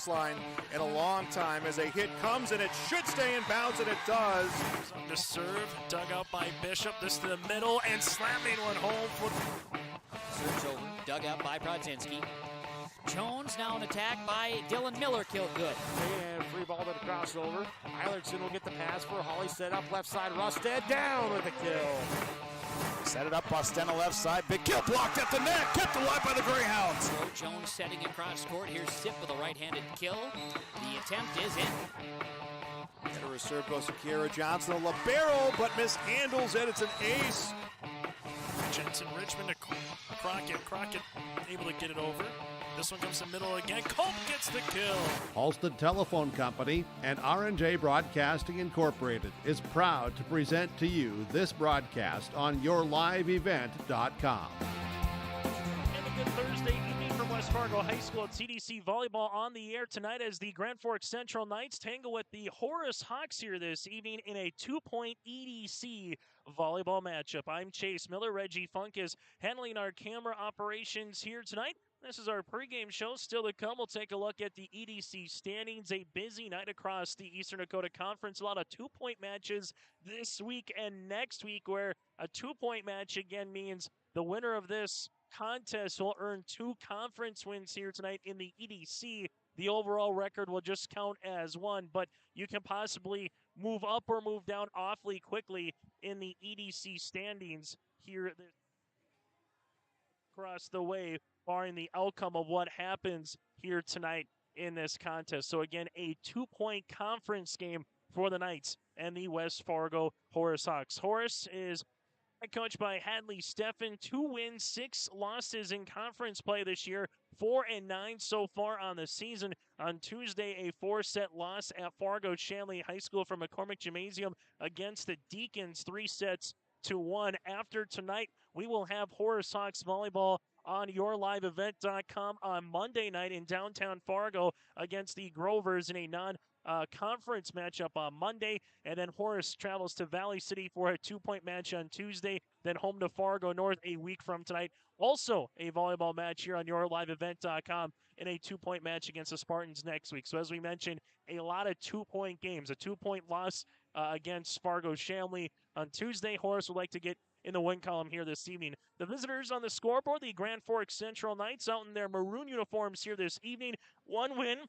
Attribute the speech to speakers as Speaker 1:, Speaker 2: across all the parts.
Speaker 1: service line in a long time as a hit comes, and it should stay in bounds, and it does.
Speaker 2: The serve, dug out by Bishop. This to the middle, and slamming one home.
Speaker 3: Serves over, dug out by Brodzinski. Jones now an attack by Dylan Miller, killed good.
Speaker 4: And free ball to the crossover. Eilertson will get the pass for Hawley, set up left side. Rusted down with the kill.
Speaker 1: Set it up, Bostena left side. Big kill blocked at the net. Kept alive by the Greyhounds.
Speaker 3: So Jones setting across court. Here's Sip with a right-handed kill. The attempt is in.
Speaker 1: And a serve goes to Kiera Johnson, a libero, but mishandles it. It's an ace.
Speaker 2: Jensen Richmond to Crockett. Crockett able to get it over. This one comes to the middle again. Culp gets the kill.
Speaker 5: Halstead Telephone Company and R&J Broadcasting Incorporated is proud to present to you this broadcast on yourliveevent.com.
Speaker 2: And a good Thursday evening from West Fargo High School. CDC Volleyball on the air tonight as the Grand Forks Central Knights tangle with the Horace Hawks here this evening in a 2-point EDC volleyball matchup. I'm Chase Miller. Reggie Funk is handling our camera operations here tonight. This is our pregame show. Still to come, we'll take a look at the EDC standings. A busy night across the Eastern Dakota Conference. A lot of 2-point matches this week and next week, where a 2-point match again means the winner of this contest will earn 2 conference wins here tonight in the EDC. The overall record will just count as 1, but you can possibly move up or move down awfully quickly in the EDC standings here across the way, barring the outcome of what happens here tonight in this contest. So again, a 2-point conference game for the Knights and the West Fargo Horace Hawks. Horace is coached by Hadley Steffen. 2 wins, 6 losses in conference play this year. 4-9 so far on the season. On Tuesday, a 4-set loss at Fargo Shanley High School from McCormick Gymnasium against the Deacons, 3-1. After tonight, we will have Horace Hawks volleyball on yourliveevent.com on Monday night in downtown Fargo against the Grovers in a non-conference matchup on Monday. And then Horace travels to Valley City for a 2-point match on Tuesday, then home to Fargo North a week from tonight. Also a volleyball match here on yourliveevent.com in a 2-point match against the Spartans next week. So as we mentioned, a lot of 2-point games. A 2-point loss against Fargo Shanley on Tuesday. Horace would like to get in the win column here this evening. The visitors on the scoreboard, the Grand Forks Central Knights, out in their maroon uniforms here this evening. 1 win,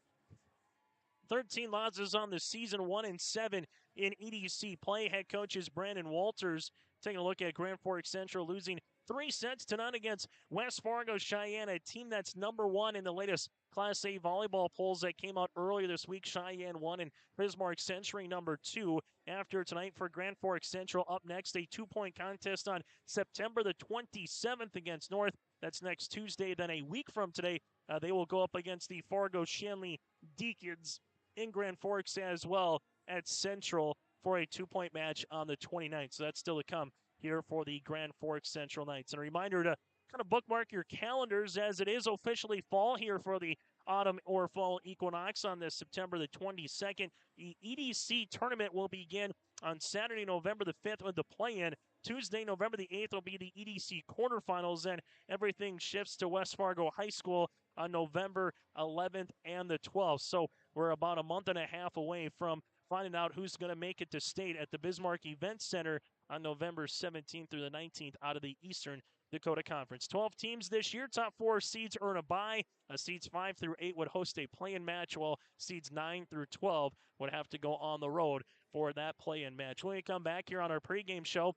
Speaker 2: 13 losses on the season, 1-7 in EDC play. Head coach is Brandon Walters. Taking a look at Grand Forks Central losing 3-0 against West Fargo Cheyenne, a team that's number 1 in the latest Class A volleyball polls that came out earlier this week. Cheyenne 1 and Bismarck Century number 2. After tonight for Grand Forks Central, up next, a 2-point contest on September the 27th against North. That's next Tuesday. Then a week from today, they will go up against the Fargo Shanley Deacons in Grand Forks as well at Central for a 2-point match on the 29th. So that's still to come here for the Grand Forks Central Knights. And a reminder to kind of bookmark your calendars as it is officially fall here for the autumn or fall equinox on this September the 22nd. The EDC tournament will begin on Saturday, November the 5th with the play-in. Tuesday, November the 8th will be the EDC quarterfinals, and everything shifts to West Fargo High School on November 11th and the 12th. So we're about a month and a half away from finding out who's going to make it to state at the Bismarck Event Center on November 17th through the 19th out of the Eastern Dakota Conference. 12 teams this year. Top 4 seeds earn a bye. Seeds 5 through 8 would host a play-in match, while seeds 9 through 12 would have to go on the road for that play-in match. When we come back here on our pregame show,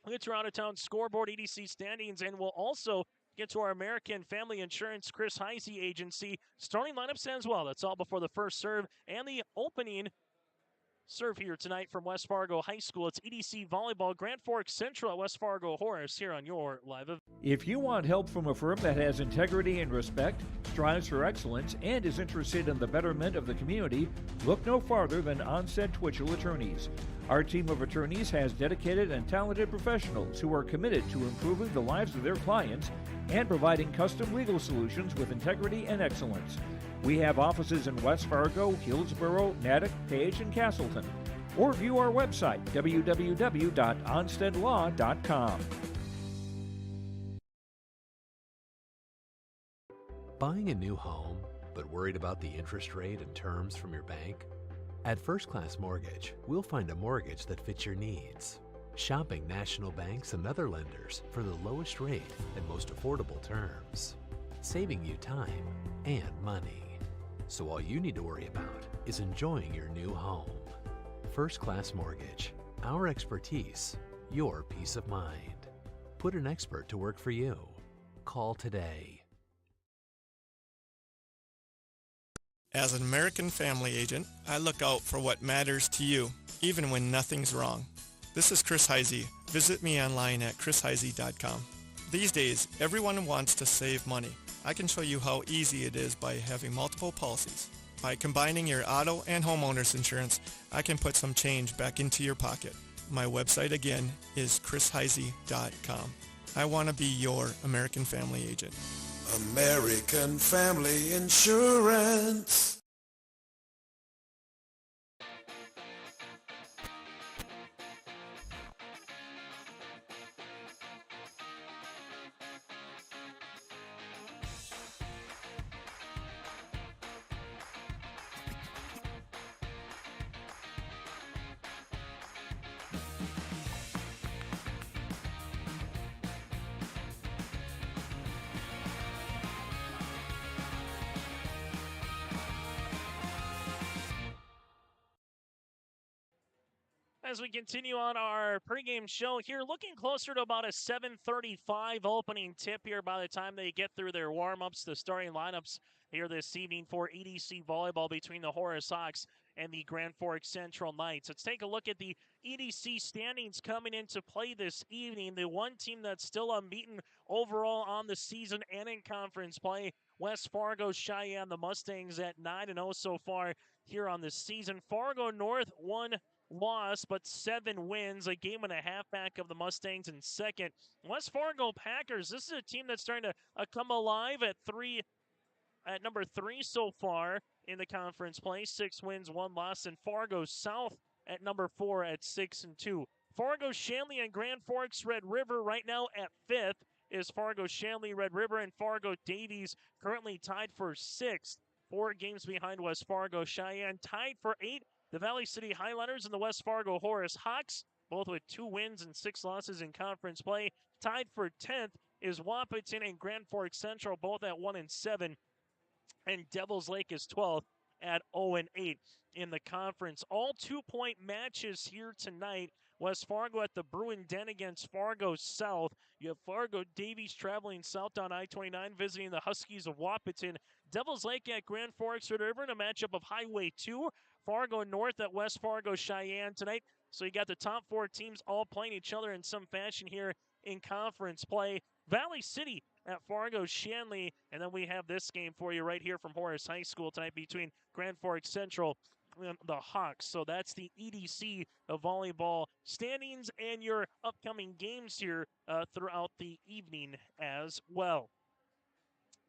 Speaker 2: we'll get to our out-of-town scoreboard, EDC standings, and we'll also get to our American Family Insurance Chris Heisey agency starting lineups as well. That's all before the first serve and the opening serve here tonight from West Fargo High School. It's EDC Volleyball, Grand Forks Central at West Fargo Horace here on your live event.
Speaker 6: If you want help from a firm that has integrity and respect, strives for excellence, and is interested in the betterment of the community, look no farther than Onstead Twitchell Attorneys. Our team of attorneys has dedicated and talented professionals who are committed to improving the lives of their clients and providing custom legal solutions with integrity and excellence. We have offices in West Fargo, Hillsborough, Natick, Page, and Castleton. Or view our website, www.onsteadlaw.com.
Speaker 7: Buying a new home but worried about the interest rate and terms from your bank? At First Class Mortgage, we'll find a mortgage that fits your needs. Shopping national banks and other lenders for the lowest rate and most affordable terms, saving you time and money. So all you need to worry about is enjoying your new home. First Class Mortgage, our expertise, your peace of mind. Put an expert to work for you. Call today.
Speaker 8: As an American Family agent, I look out for what matters to you, even when nothing's wrong. This is Chris Heisey. Visit me online at chrisheisey.com. These days, everyone wants to save money. I can show you how easy it is by having multiple policies. By combining your auto and homeowner's insurance, I can put some change back into your pocket. My website again is chrisheisey.com. I want to be your American Family agent.
Speaker 9: American Family Insurance.
Speaker 2: As we continue on our pregame show here, looking closer to about a 7:35 opening tip here by the time they get through their warm-ups, the starting lineups here this evening for EDC Volleyball between the Horace Hawks and the Grand Forks Central Knights. Let's take a look at the EDC standings coming into play this evening. The one team that's still unbeaten overall on the season and in conference play, West Fargo Cheyenne, the Mustangs at 9-0 so far here on the season. Fargo North, 1 loss, but 7 wins, a game and a half back of the Mustangs in second. West Fargo Packers, this is a team that's starting to come alive at number 3 so far in the conference play. 6 wins, 1 loss, and Fargo South at number 4 at 6-2. Fargo Shanley and Grand Forks Red River right now at 5th is Fargo Shanley, Red River, and Fargo Davies currently tied for 6th. 4 games behind West Fargo Cheyenne. Tied for 8, the Valley City Highlanders and the West Fargo Horace Hawks, both with 2 wins and 6 losses in conference play. Tied for 10th is Wahpeton and Grand Forks Central, both at 1-7. And Devils Lake is 12th at 0-8 in the conference. All 2-point matches here tonight. West Fargo at the Bruin Den against Fargo South. You have Fargo Davies traveling south on I-29, visiting the Huskies of Wahpeton. Devils Lake at Grand Forks Red River in a matchup of Highway 2. Fargo North at West Fargo Cheyenne tonight. So you got the top 4 teams all playing each other in some fashion here in conference play. Valley City at Fargo Shanley. And then we have this game for you right here from Horace High School tonight between Grand Forks Central and the Hawks. So that's the EDC of volleyball standings and your upcoming games here throughout the evening as well.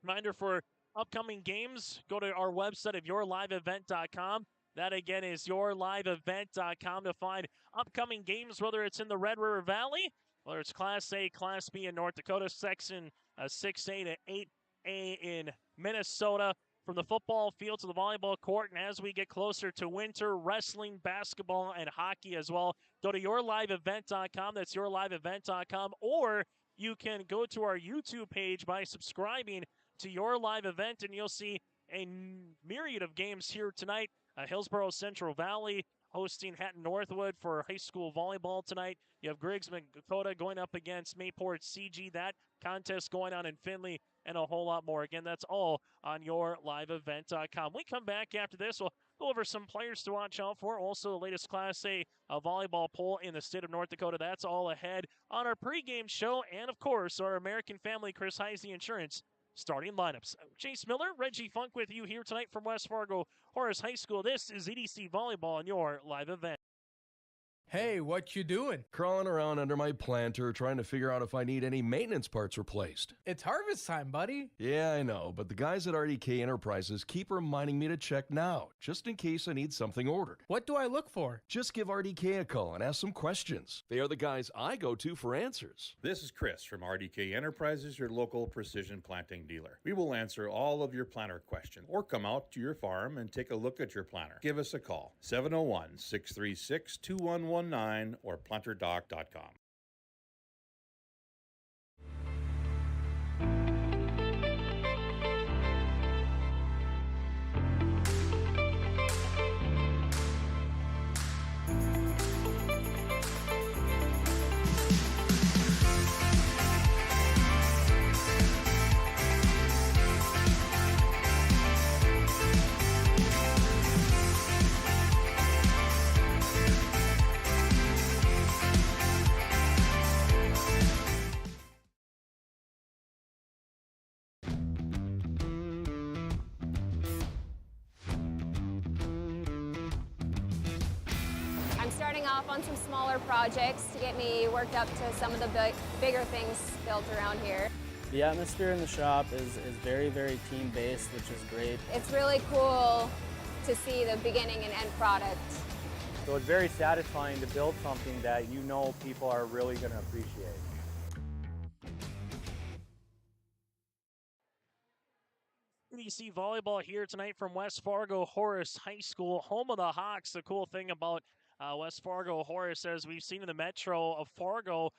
Speaker 2: Reminder for upcoming games, go to our website of yourliveevent.com. That again is yourliveevent.com to find upcoming games, whether it's in the Red River Valley, whether it's Class A, Class B in North Dakota, Section 6A to 8A in Minnesota. From the football field to the volleyball court, and as we get closer to winter, wrestling, basketball, and hockey as well, go to yourliveevent.com. That's yourliveevent.com. Or you can go to our YouTube page by subscribing to Your Live Event, and you'll see a myriad of games here tonight. Hillsborough Central Valley hosting Hatton Northwood for high school volleyball tonight. You have Griggs Dakota going up against Mayport CG. That contest going on in Findlay, and a whole lot more. Again, that's all on yourliveevent.com. We come back after this. We'll go over some players to watch out for. Also, the latest Class A volleyball poll in the state of North Dakota. That's all ahead on our pregame show. And, of course, our American Family Chris Heisey Insurance starting lineups. Chase Miller, Reggie Funk with you here tonight from West Fargo Horace High School. This is EDC Volleyball on your live event.
Speaker 10: Hey, what you doing?
Speaker 11: Crawling around under my planter trying to figure out if I need any maintenance parts replaced.
Speaker 10: It's harvest time, buddy.
Speaker 11: Yeah, I know, but the guys at RDK Enterprises keep reminding me to check now, just in case I need something ordered.
Speaker 10: What do I look for?
Speaker 11: Just give RDK a call and ask some questions. They are the guys I go to for answers.
Speaker 12: This is Chris from RDK Enterprises, your local precision planting dealer. We will answer all of your planter questions or come out to your farm and take a look at your planter. Give us a call, 701-636-2119 or planterdoc.com.
Speaker 13: Starting off on some smaller projects to get me worked up to some of the bigger things built around here.
Speaker 14: The atmosphere in the shop is very, very team-based, which is great.
Speaker 13: It's really cool to see the beginning and end product.
Speaker 14: So it's very satisfying to build something that you know people are really going to appreciate.
Speaker 2: BC volleyball here tonight from West Fargo Horace High School, home of the Hawks. The cool thing about West Fargo Horace, as we've seen in the metro of Fargo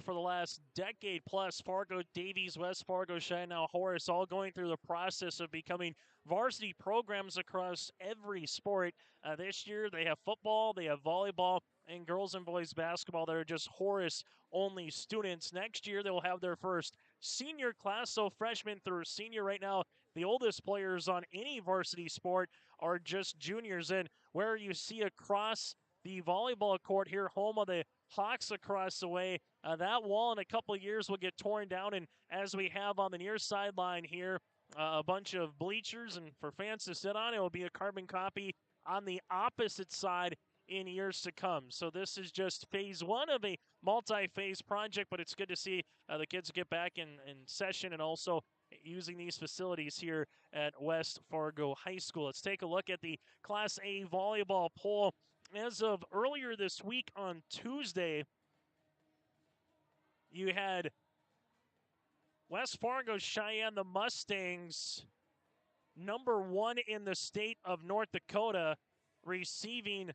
Speaker 2: for the last decade plus, Fargo, Davies, West Fargo, Cheyenne, Horace, all going through the process of becoming varsity programs across every sport. This year they have football, they have volleyball, and girls and boys basketball. They're just Horace-only students. Next year they will have their first senior class, so freshman through senior. Right now, the oldest players on any varsity sport are just juniors. And where you see across the volleyball court here, home of the Hawks across the way, that wall in a couple of years will get torn down. And as we have on the near sideline here, a bunch of bleachers and for fans to sit on, it will be a carbon copy on the opposite side in years to come. So this is just phase one of a multi-phase project, but it's good to see the kids get back in session and also using these facilities here at West Fargo High School. Let's take a look at the Class A volleyball poll. As of earlier this week on Tuesday, you had West Fargo Cheyenne, the Mustangs, number one in the state of North Dakota, receiving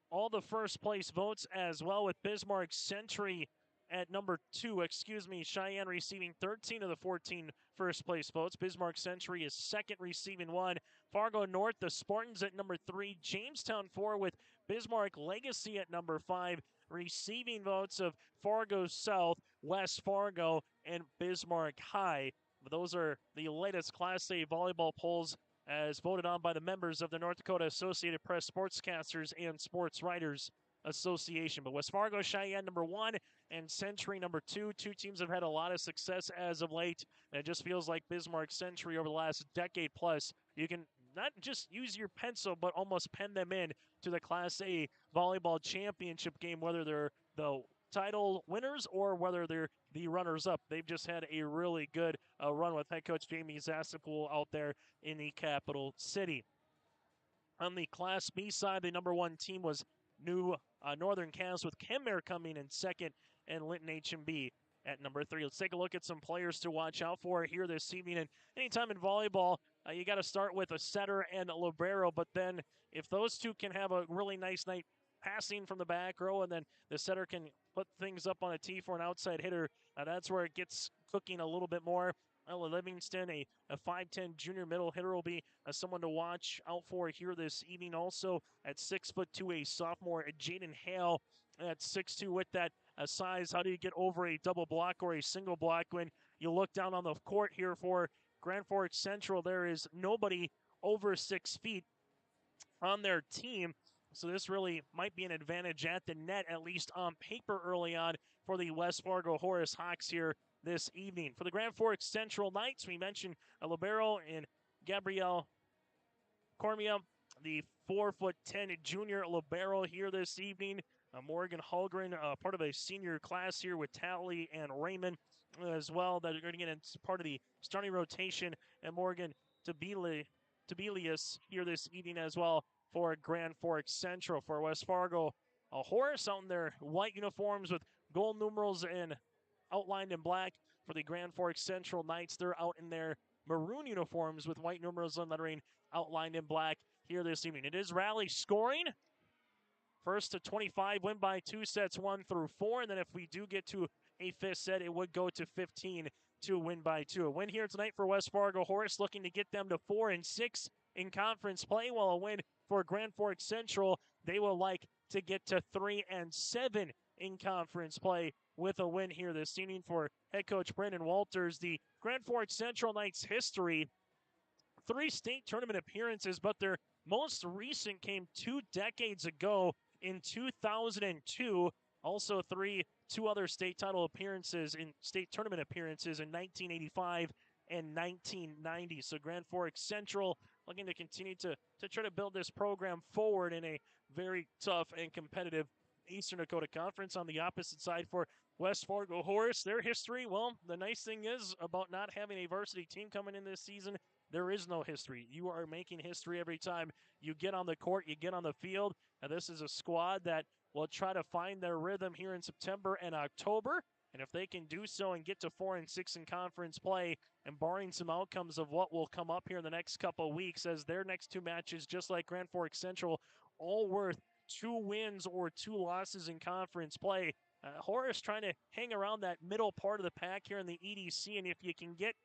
Speaker 2: all the first place votes, as well with Bismarck Century at number 2. Cheyenne receiving 13 of the 14 first place votes. Bismarck Century is second, receiving 1. Fargo North, the Spartans at number 3. Jamestown 4 with Bismarck Legacy at number 5, receiving votes of Fargo South, West Fargo, and Bismarck High. Those are the latest Class A volleyball polls as voted on by the members of the North Dakota Associated Press Sportscasters and Sports Writers Association. But West Fargo, Cheyenne number 1 and Century number 2. Two teams have had a lot of success as of late. And it just feels like Bismarck Century over the last decade plus, you can not just use your pencil, but almost pen them in to the Class A volleyball championship game, whether they're the title winners or whether they're the runners-up. They've just had a really good run with head coach Jamie Zasapool out there in the capital city. On the Class B side, the number 1 team was New Northern Cavs, with Kenmare coming in second and Linton H&B at number 3. Let's take a look at some players to watch out for here this evening. And anytime in volleyball, you got to start with a setter and a libero, but then if those two can have a really nice night passing from the back row, and then the setter can put things up on a tee for an outside hitter, that's where it gets cooking a little bit more. Ella Livingston, a 5'10 junior middle hitter, will be someone to watch out for here this evening. Also at 6'2", a sophomore, Jaden Hale at 6'2", with that size. How do you get over a double block or a single block when you look down on the court here for Grand Forks Central? There is nobody over 6 feet on their team. So this really might be an advantage at the net, at least on paper early on, for the West Fargo Horace Hawks here this evening. For the Grand Forks Central Knights, we mentioned a libero in Gabrielle Cormia, the 4'10" junior libero here this evening. Morgan Holgren, part of a senior class here with Talley and Raymond as well, that are going to get in part of the starting rotation, and Morgan Tebelius here this evening as well for Grand Forks Central. For West Fargo Horace out in their white uniforms with gold numerals and outlined in black. For the Grand Forks Central Knights, they're out in their maroon uniforms with white numerals and lettering outlined in black here this evening. It is rally scoring. First to 25, win by 2 sets 1 through 4. And then if we do get to a 5th set, it would go to 15 to win by 2. A win here tonight for West Fargo Horace, looking to get them to 4-6 in conference play, while a win for Grand Forks Central, they will like to get to 3-7 in conference play with a win here this evening. For head coach Brandon Walters, the Grand Forks Central Knights history, 3 state tournament appearances, but their most recent came 2 decades ago in 2002. Also 2 other state title appearances in state tournament appearances in 1985 and 1990. So Grand Forks Central looking to continue to try to build this program forward in a very tough and competitive Eastern Dakota Conference. On the opposite side for West Fargo Horace, their history, well, the nice thing is about not having a varsity team coming in this season, there is no history. You are making history every time you get on the court, you get on the field. And this is a squad that will try to find their rhythm here in September and October. And if they can do so and get to 4-6 in conference play, and barring some outcomes of what will come up here in the next couple of weeks, as their next 2 matches, just like Grand Forks Central, all worth 2 wins or 2 losses in conference play. Horace trying to hang around that middle part of the pack here in the EDC, and if you can get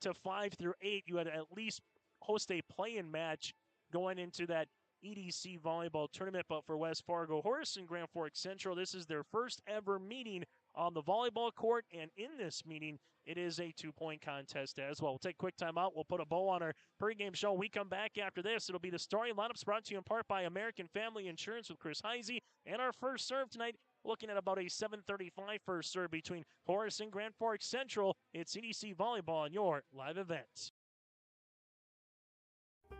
Speaker 2: to 5 through 8, you had at least host a play-in match going into that EDC volleyball tournament. But for West Fargo Horace and Grand Forks Central, this is their first ever meeting on the volleyball court, and in this meeting, it is a 2-point contest as well. We'll take a quick time out. We'll put a bow on our pregame show. We come back after this. It'll be the starting lineups brought to you in part by American Family Insurance with Chris Heisey, and our first serve tonight, looking at about a 7:35 first serve between Horace and Grand Forks Central. It's EDC Volleyball on your live event.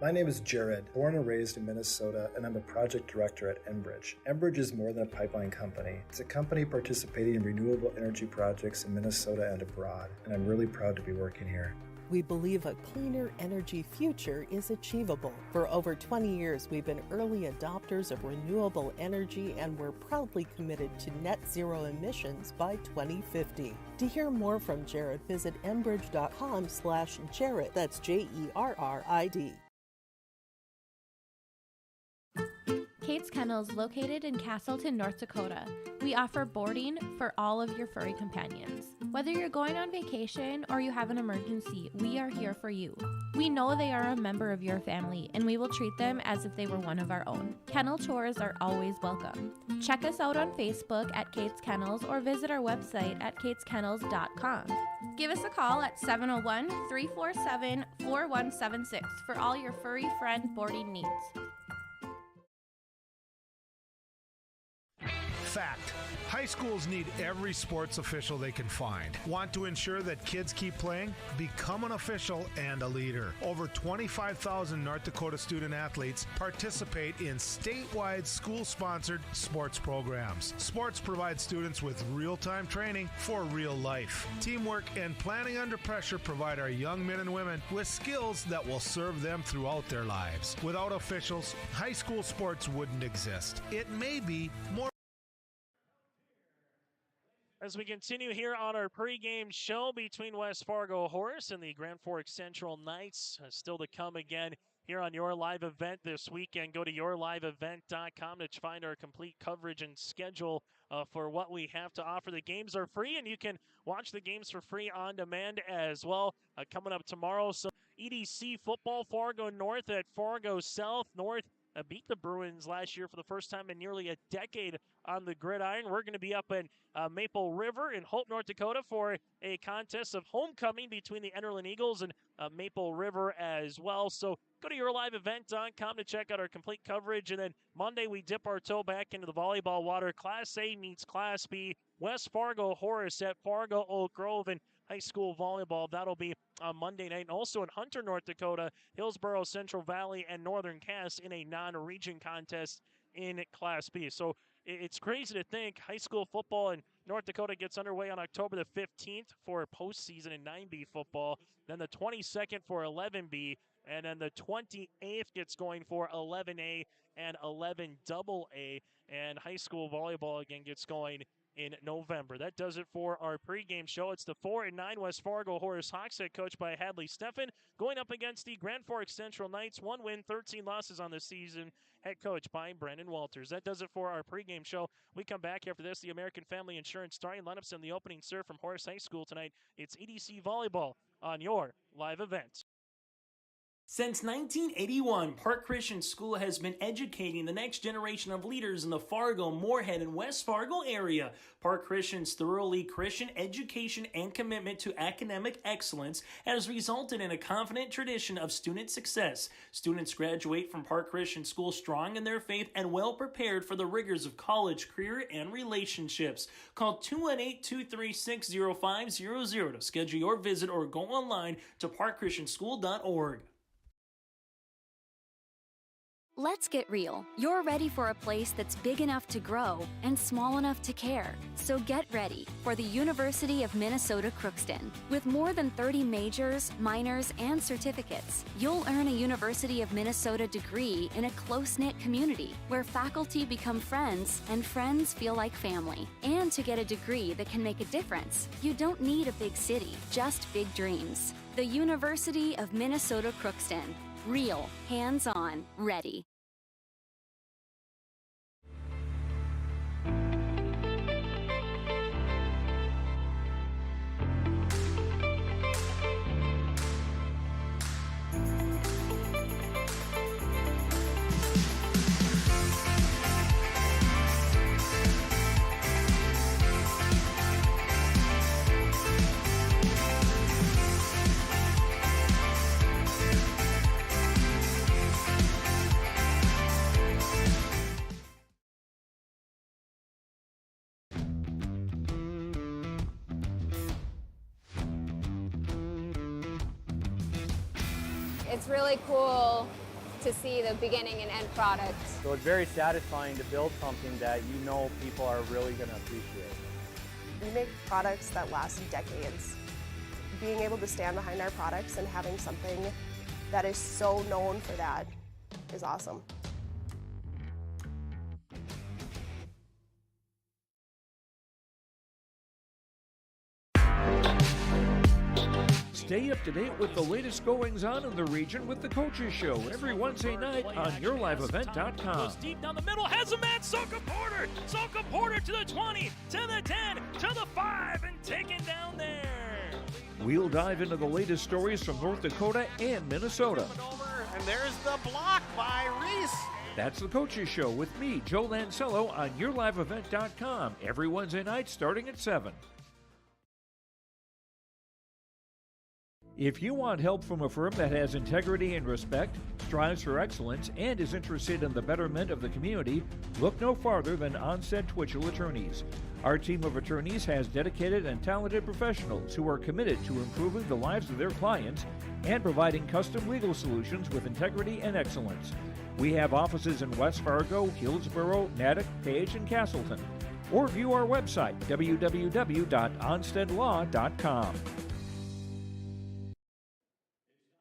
Speaker 15: My name is Jared, born and raised in Minnesota, and I'm a project director at Enbridge. Enbridge is more than a pipeline company. It's a company participating in renewable energy projects in Minnesota and abroad, and I'm really proud to be working here.
Speaker 16: We believe a cleaner energy future is achievable. For over 20 years, we've been early adopters of renewable energy, and we're proudly committed to net zero emissions by 2050. To hear more from Jared, visit enbridge.com/Jared. That's JERRID.
Speaker 17: Kate's Kennels, located in Castleton, North Dakota. We offer boarding for all of your furry companions. Whether you're going on vacation or you have an emergency, we are here for you. We know they are a member of your family, and we will treat them as if they were one of our own. Kennel tours are always welcome. Check us out on Facebook at Kate's Kennels or visit our website at kateskennels.com. Give us a call at 701-347-4176 for all your furry friend boarding needs.
Speaker 18: Fact. High schools need every sports official they can find. Want to ensure that kids keep playing? Become an official and a leader. Over 25,000 North Dakota student athletes participate in statewide school-sponsored sports programs. Sports provide students with real-time training for real life. Teamwork and planning under pressure provide our young men and women with skills that will serve them throughout their lives. Without officials, high school sports wouldn't exist. It may be more.
Speaker 2: As we continue here on our pregame show between West Fargo Horace and the Grand Forks Central Knights, still to come again here on Your Live Event this weekend. Go to yourliveevent.com to find our complete coverage and schedule for what we have to offer. The games are free, and you can watch the games for free on demand as well. Coming up tomorrow, so EDC football, Fargo North at Fargo South. North beat the Bruins last year for the first time in nearly a decade on the gridiron. We're going to be up in Maple River in Hope, North Dakota for a contest of homecoming between the Enderlin Eagles and Maple River as well. So go to yourliveevent.com to check out our complete coverage. And then Monday, we dip our toe back into the volleyball water. Class A meets Class B. West Fargo Horace at Fargo Oak Grove and high school volleyball. That'll be on Monday night. And also in Hunter, North Dakota, Hillsborough, Central Valley, and Northern Cass in a non-region contest in Class B. So it's crazy to think high school football in North Dakota gets underway on October the 15th for postseason in 9B football, then the 22nd for 11B, and then the 28th gets going for 11A and 11AA, and high school volleyball again gets going in November. That does it for our pregame show. It's the 4-9 West Fargo Horace Hawks, head coached by Hadley Steffen, going up against the Grand Forks Central Knights. 1 win, 13 losses on the season, head coach by Brendan Walters. That does it for our pregame show. We come back after this. The American Family Insurance starting lineups in the opening serve from Horace High School tonight. It's EDC Volleyball on your live event.
Speaker 19: Since 1981, Park Christian School has been educating the next generation of leaders in the Fargo, Moorhead, and West Fargo area. Park Christian's thoroughly Christian education and commitment to academic excellence has resulted in a confident tradition of student success. Students graduate from Park Christian School strong in their faith and well prepared for the rigors of college, career, and relationships. Call 218-236-0500 to schedule your visit or go online to parkchristianschool.org.
Speaker 20: Let's get real. You're ready for a place that's big enough to grow and small enough to care. So get ready for the University of Minnesota Crookston. With more than 30 majors, minors, and certificates, you'll earn a University of Minnesota degree in a close-knit community where faculty become friends and friends feel like family. And to get a degree that can make a difference, you don't need a big city, just big dreams. The University of Minnesota Crookston. Real, hands-on, ready.
Speaker 13: It's really cool to see the beginning and end product.
Speaker 14: So it's very satisfying to build something that you know people are really going to appreciate.
Speaker 21: We make products that last decades. Being able to stand behind our products and having something that is so known for that is awesome.
Speaker 6: Stay up to date with the latest goings-on in the region with the Coaches Show every Wednesday night on YourLiveEvent.com.
Speaker 2: Goes deep down the middle, has a man, Soka Porter! Soka Porter to the 20, to the 10, to the 5, and taken down there.
Speaker 6: We'll dive into the latest stories from North Dakota and Minnesota.
Speaker 4: And there's the block by Reese.
Speaker 6: That's the Coaches Show with me, Joe Lancello, on YourLiveEvent.com every Wednesday night starting at 7. If you want help from a firm that has integrity and respect, strives for excellence, and is interested in the betterment of the community, look no farther than Onstead Twitchell Attorneys. Our team of attorneys has dedicated and talented professionals who are committed to improving the lives of their clients and providing custom legal solutions with integrity and excellence. We have offices in West Fargo, Hillsboro, Natick, Page, and Castleton. Or view our website, www.onsteadlaw.com.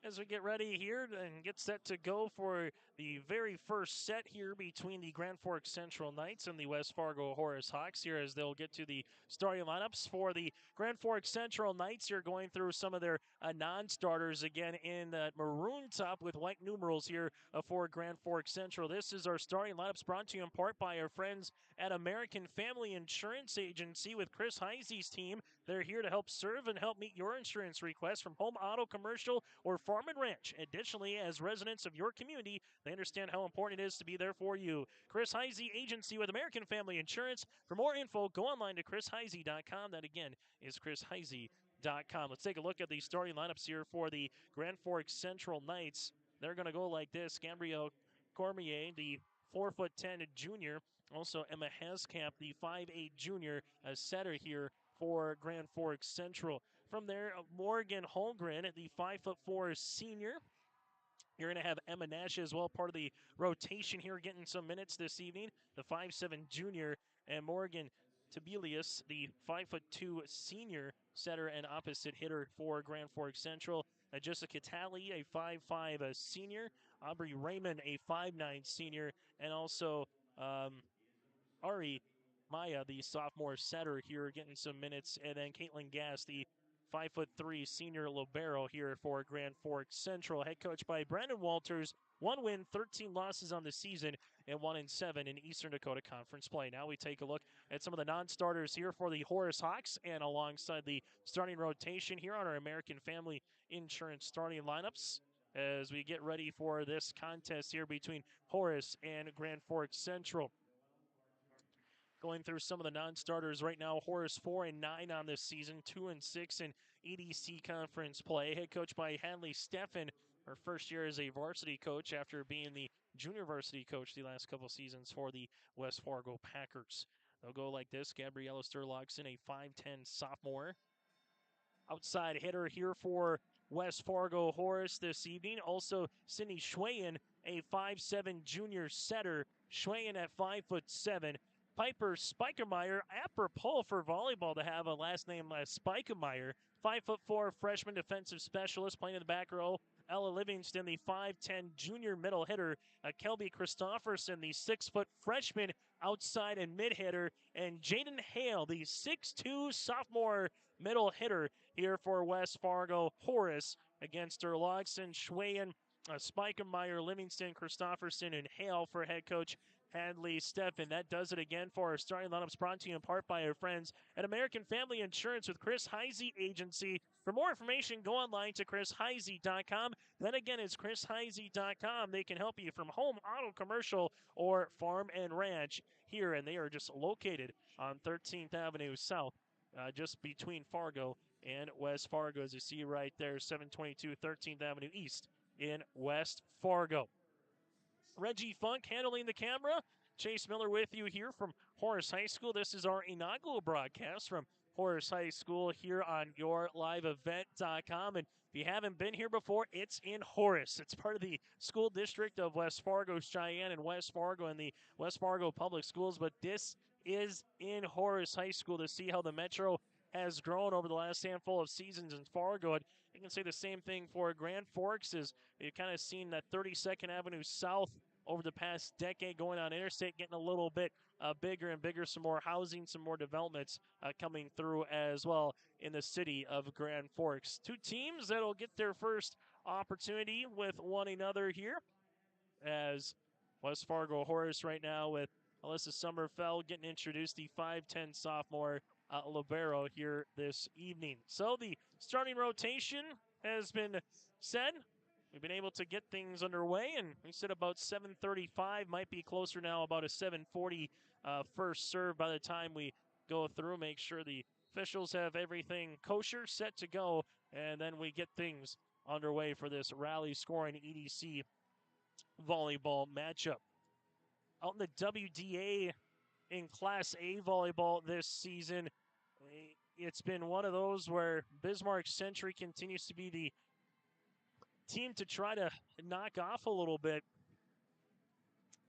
Speaker 2: As we get ready here and get set to go for the very first set here between the Grand Forks Central Knights and the West Fargo Horace Hawks here, as they'll get to the starting lineups for the Grand Forks Central Knights. You're going through some of their non-starters again in that maroon top with white numerals here for Grand Forks Central. This is our starting lineups brought to you in part by our friends at American Family Insurance Agency with Chris Heisey's team. They're here to help serve and help meet your insurance requests from home, auto, commercial, or farm and ranch. Additionally, as residents of your community, they understand how important it is to be there for you. Chris Heisey Agency with American Family Insurance. For more info, go online to chrisheisey.com. That again is chrisheisey.com. Let's take a look at the starting lineups here for the Grand Forks Central Knights. They're going to go like this. Gabrielle Cormier, the 4'10" junior. Also Emma Haskamp, the 5'8" junior, as setter here for Grand Forks Central. From there, Morgan Holmgren, the 5'4" senior. You're going to have Emma Nash as well, part of the rotation here, getting some minutes this evening. The 5'7" junior, and Morgan Tibelius, the 5'2" senior setter and opposite hitter for Grand Forks Central. Jessica Talley, a 5'5" senior. Aubrey Raymond, a 5'9" senior. And also Ari Maya, the sophomore setter here, getting some minutes. And then Caitlin Gass, the 5'3" senior libero here for Grand Forks Central. Head coach by Brandon Walters. 1 win, 13 losses on the season, and 1-7 in Eastern Dakota Conference play. Now we take a look at some of the non-starters here for the Horace Hawks, and alongside the starting rotation here on our American Family Insurance starting lineups as we get ready for this contest here between Horace and Grand Forks Central. Going through some of the non-starters right now, Horace 4-9 on this season, 2-6 in EDC conference play. Head coach by Hadley Steffen, her first year as a varsity coach after being the junior varsity coach the last couple seasons for the West Fargo Packers. They'll go like this: Gabriella Sturlogson, a 5'10" sophomore. Outside hitter here for West Fargo Horace this evening. Also, Sydney Schwayen, a 5'7" junior setter. Schwayen at 5'7". Piper Spikemeyer, apropos for volleyball to have a last name Spikemeyer, 5'4" freshman defensive specialist playing in the back row. Ella Livingston, the 5'10" junior middle hitter. Kelby Christofferson, the 6' freshman outside and mid hitter. And Jaden Hale, the 6'2" sophomore middle hitter here for West Fargo Horace against Sturlogson, Schwayen, Spikemeyer, Livingston, Christofferson, and Hale for head coach Hadley Steffen. That does it again for our starting lineups, brought to you in part by our friends at American Family Insurance with Chris Heisey Agency. For more information, go online to chrisheisey.com. Then again, it's chrisheisey.com. They can help you from home, auto, commercial, or farm and ranch here, and they are just located on 13th Avenue South, just between Fargo and West Fargo, as you see right there, 722 13th Avenue East in West Fargo. Reggie Funk handling the camera. Chase Miller with you here from Horace High School. This is our inaugural broadcast from Horace High School here on yourliveevent.com. And if you haven't been here before, it's in Horace. It's part of the school district of West Fargo, Cheyenne, and West Fargo, and the West Fargo Public Schools. But this is in Horace High School to see how the Metro has grown over the last handful of seasons in Fargo. And you can say the same thing for Grand Forks, as you've kind of seen that 32nd Avenue South over the past decade going on interstate, getting a little bit bigger and bigger, some more housing, some more developments coming through as well in the city of Grand Forks. Two teams that'll get their first opportunity with one another here, as West Fargo Horace right now with Alyssa Sommerfeld getting introduced, the 5'10" sophomore libero here this evening. So the starting rotation has been said. We've been able to get things underway, and we said about 7:35, might be closer now, about a 7:40 first serve by the time we go through, make sure the officials have everything kosher, set to go, and then we get things underway for this rally scoring EDC volleyball matchup. Out in the WDA in Class A volleyball this season, it's been one of those where Bismarck Century continues to be the team to try to knock off a little bit.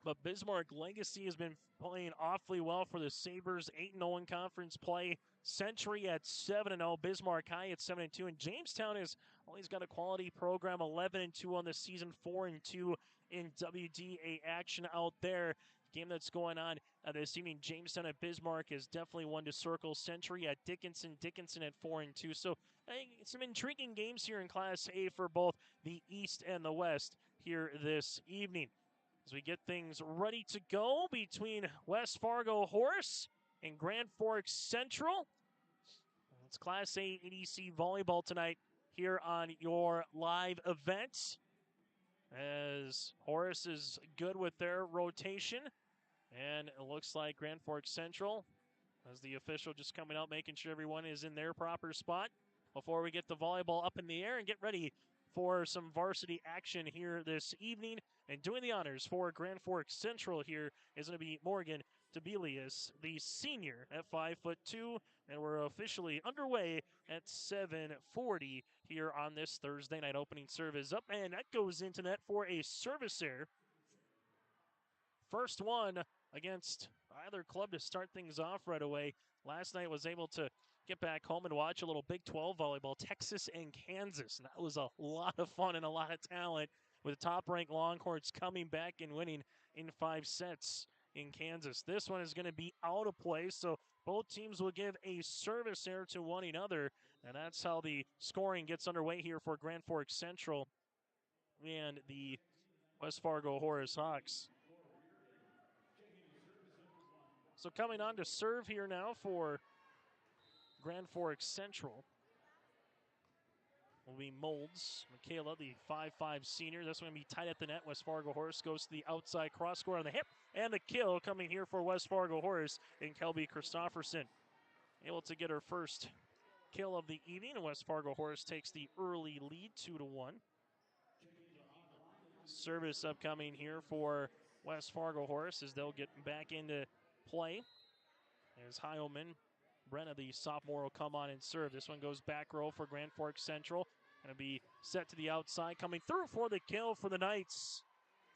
Speaker 2: But Bismarck Legacy has been playing awfully well for the Sabres. 8-0 in conference play. Century at 7-0. Bismarck High at 7-2. And Jamestown has always got a quality program. 11-2 on the season. 4-2 in WDA action out there. Game that's going on this evening. Jamestown at Bismarck is definitely one to circle. Century at Dickinson. Dickinson at 4-2. So some intriguing games here in Class A for both the East and the West here this evening, as we get things ready to go between West Fargo Horace and Grand Forks Central. It's Class A EDC volleyball tonight here on your live event, as Horace is good with their rotation. And it looks like Grand Forks Central, as the official just coming out, making sure everyone is in their proper spot before we get the volleyball up in the air and get ready for some varsity action here this evening. And doing the honors for Grand Forks Central here is going to be Morgan Tibelius, the senior at 5'2", And we're officially underway at 7:40 here on this Thursday night. Opening serve is up, and that goes into net for a service error. First one against either club to start things off right away. Last night was able to get back home and watch a little Big 12 volleyball, Texas and Kansas. And that was a lot of fun and a lot of talent with top-ranked Longhorns coming back and winning in 5 sets in Kansas. This one is going to be out of play, so both teams will give a service error to one another, and that's how the scoring gets underway here for Grand Forks Central and the West Fargo Horace Hawks. So coming on to serve here now for Grand Forks Central will be Molds. Michaela, the 5'5 senior. This one will be tight at the net. West Fargo Horace goes to the outside cross score on the hip. And the kill coming here for West Fargo Horace in Kelby Christofferson. Able to get her first kill of the evening. West Fargo Horace takes the early lead 2-1. Service upcoming here for West Fargo Horace as they'll get back into play. As Heilman, Brenna, the sophomore, will come on and serve. This one goes back row for Grand Forks Central. Going to be set to the outside. Coming through for the kill for the Knights.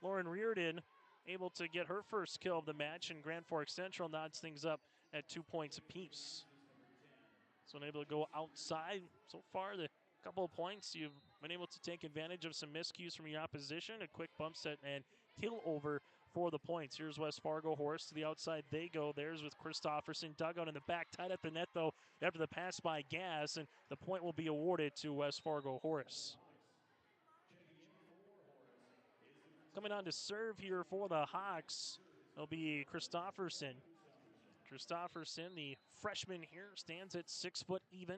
Speaker 2: Lauren Reardon able to get her first kill of the match, and Grand Forks Central nods things up at 2 points apiece. So able to go outside. So far, the couple of points, you've been able to take advantage of some miscues from your opposition. A quick bump set and kill over for the points. Here's West Fargo Horace to the outside. They go. There's with Christofferson. Dugout in the back. Tied at the net, though, after the pass by Gass. And the point will be awarded to West Fargo Horace. Coming on to serve here for the Hawks, it'll be Christofferson. Christofferson, the freshman here, stands at 6 foot even.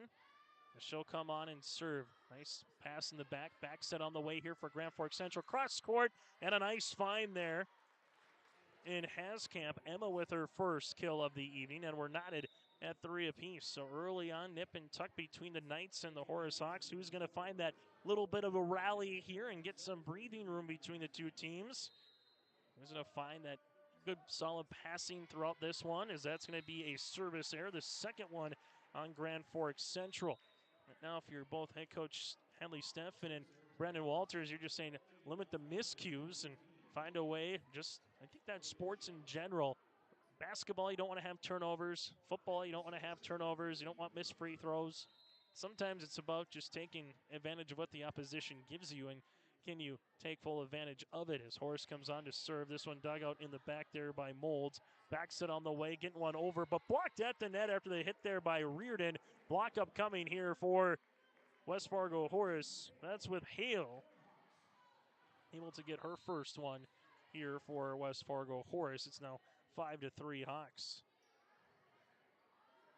Speaker 2: She'll come on and serve. Nice pass in the back. Back set on the way here for Grand Forks Central. Cross court and a nice find there in Haskamp. Emma with her first kill of the evening, and we're knotted at 3 apiece. So early on, nip and tuck between the Knights and the Horace Hawks. Who's going to find that little bit of a rally here and get some breathing room between the two teams? Who's going to find that good solid passing throughout this one, as that's going to be a service error. The second one on Grand Forks Central. But now if you're both head coach Henley Steffen and Brandon Walters, you're just saying limit the miscues and find a way. Just, I think that's sports in general. Basketball, you don't want to have turnovers. Football, you don't want to have turnovers. You don't want missed free throws. Sometimes it's about just taking advantage of what the opposition gives you, and can you take full advantage of it as Horace comes on to serve. This one dug out in the back there by Molds. Back set on the way, getting one over, but blocked at the net after they hit there by Reardon. Block upcoming here for West Fargo Horace. That's with Hale. Able to get her first one here for West Fargo Horace. It's now 5-3 Hawks.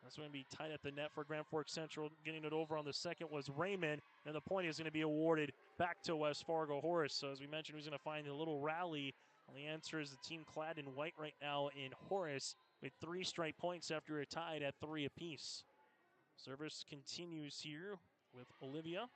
Speaker 2: That's going to be tight at the net for Grand Forks Central. Getting it over on the second was Raymond, and the point is going to be awarded back to West Fargo Horace. So as we mentioned, who's going to find a little rally? Well, the answer is the team clad in white right now in Horace with 3 straight points after a tied at 3 apiece. Service continues here with Olivia.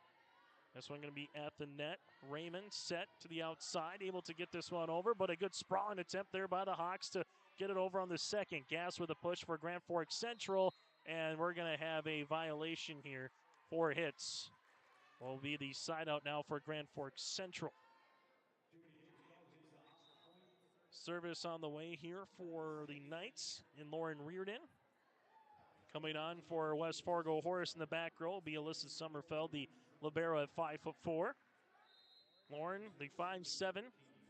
Speaker 2: This one going to be at the net. Raymond set to the outside, able to get this one over, but a good sprawling attempt there by the Hawks to get it over on the second. Gass with a push for Grand Forks Central, and we're going to have a violation here. 4 hits will be the side out now for Grand Forks Central. Service on the way here for the Knights in Lauren Reardon. Coming on for West Fargo Horace in the back row will be Alyssa Sommerfeld, the libero at 5'4". Lauren, the 5'7",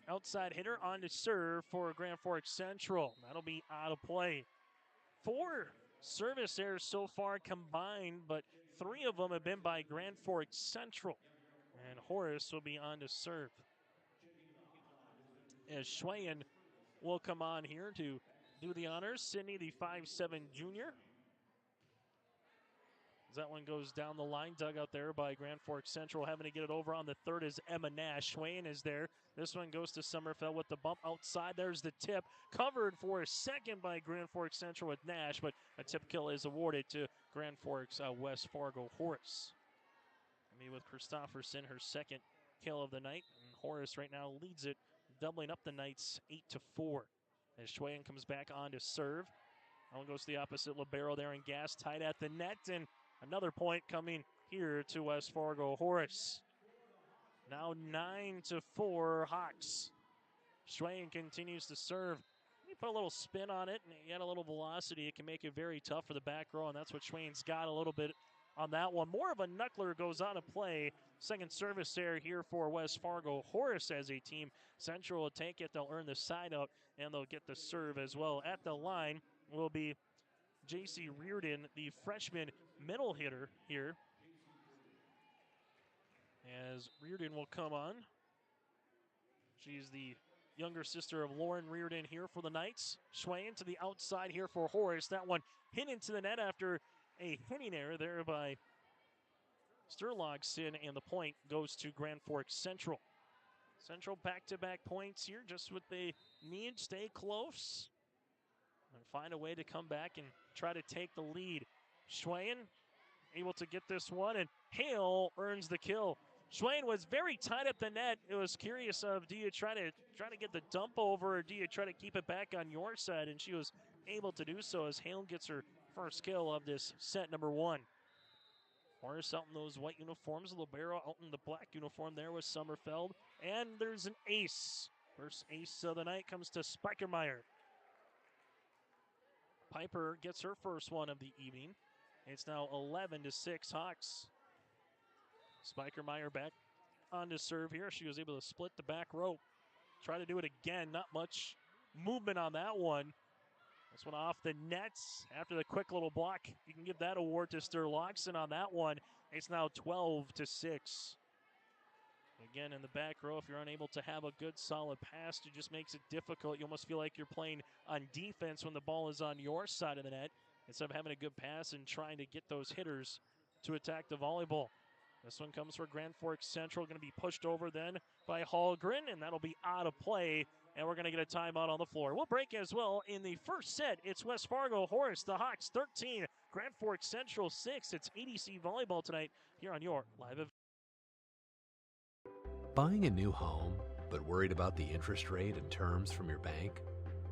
Speaker 2: outside hitter, on to serve for Grand Forks Central. That'll be out of play. 4 service errors so far combined, but 3 of them have been by Grand Forks Central. And Horace will be on to serve. As Schwayen will come on here to do the honors. Sydney, the 5'7" junior. As that one goes down the line, dug out there by Grand Forks Central. Having to get it over on the third is Emma Nash. Schwayen is there. This one goes to Sommerfeld with the bump outside. There's the tip. Covered for a second by Grand Forks Central with Nash, but a tip kill is awarded to Grand Forks West Fargo Horace. With Christofferson, her second kill of the night. And Horace right now leads it, doubling up the Knights 8-4. As Schwayen comes back on to serve. One goes to the opposite libero there, and Gas tied at the net, and another point coming here to West Fargo Horace. Now 9-4 Hawks. Schwayen continues to serve. You put a little spin on it and you get a little velocity. It can make it very tough for the back row, and that's what Schwayen's got a little bit on that one. More of a knuckler goes on to play. Second service there here for West Fargo Horace as a team. Central will take it. They'll earn the side out, and they'll get the serve as well. At the line will be J.C. Reardon, the freshman middle hitter here. As Reardon will come on. She's the younger sister of Lauren Reardon here for the Knights. Schwayen to the outside here for Horace. That one hit into the net after a hitting error there by Sturlogson, and the point goes to Grand Forks Central. Central back-to-back points here, just what they need. Stay close and find a way to come back and try to take the lead. Schwayen able to get this one, and Hale earns the kill. Schwayen was very tight at the net. It was curious of, do you try to get the dump over, or do you try to keep it back on your side? And she was able to do so as Hale gets her first kill of this set number one. Horace out in those white uniforms, libero out in the black uniform there with Sommerfeld. And there's an ace. First ace of the night comes to Spikermeyer. Piper gets her first one of the evening. It's now 11-6 Hawks. Spikermeyer back on to serve here. She was able to split the back rope. Try to do it again. Not much movement on that one. This one off the nets after the quick little block. You can give that award to Sturlogson on that one. It's now 12-6. Again, in the back row, if you're unable to have a good solid pass, it just makes it difficult. You almost feel like you're playing on defense when the ball is on your side of the net, instead of having a good pass and trying to get those hitters to attack the volleyball. This one comes for Grand Forks Central, going to be pushed over then by Hallgren, and that'll be out of play, and we're going to get a timeout on the floor. We'll break as well in the first set. It's West Fargo Horace, the Hawks 13, Grand Forks Central 6. It's ADC Volleyball tonight here on your live event.
Speaker 7: Buying a new home, but worried about the interest rate and terms from your bank?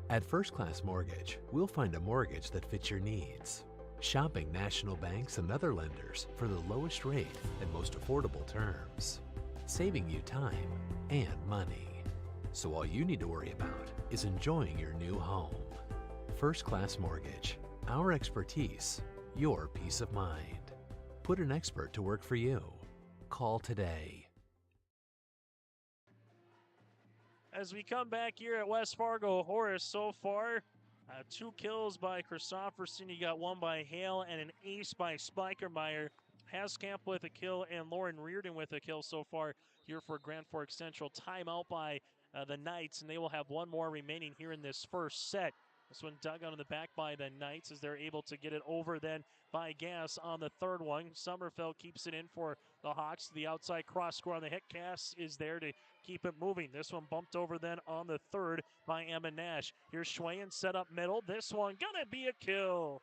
Speaker 7: At First Class Mortgage, we'll find a mortgage that fits your needs. Shopping national banks and other lenders for the lowest rate and most affordable terms, saving you time and money. So all you need to worry about is enjoying your new home. First Class Mortgage, our expertise, your peace of mind. Put an expert to work for you. Call today.
Speaker 2: As we come back here at West Fargo Horace, so far, 2 kills by Christopherson. You got one by Hale and an ace by Spikermeyer. Haskamp with a kill and Lauren Reardon with a kill so far here for Grand Forks Central. Timeout by the Knights, and they will have one more remaining here in this first set. This one dug out of the back by the Knights as they're able to get it over then by Gas on the third one. Sommerfeld keeps it in for the Hawks. The outside cross score on the hit. Cass is there to keep it moving. This one bumped over then on the third by Emma Nash. Here's Schwayen set up middle. This one gonna be a kill.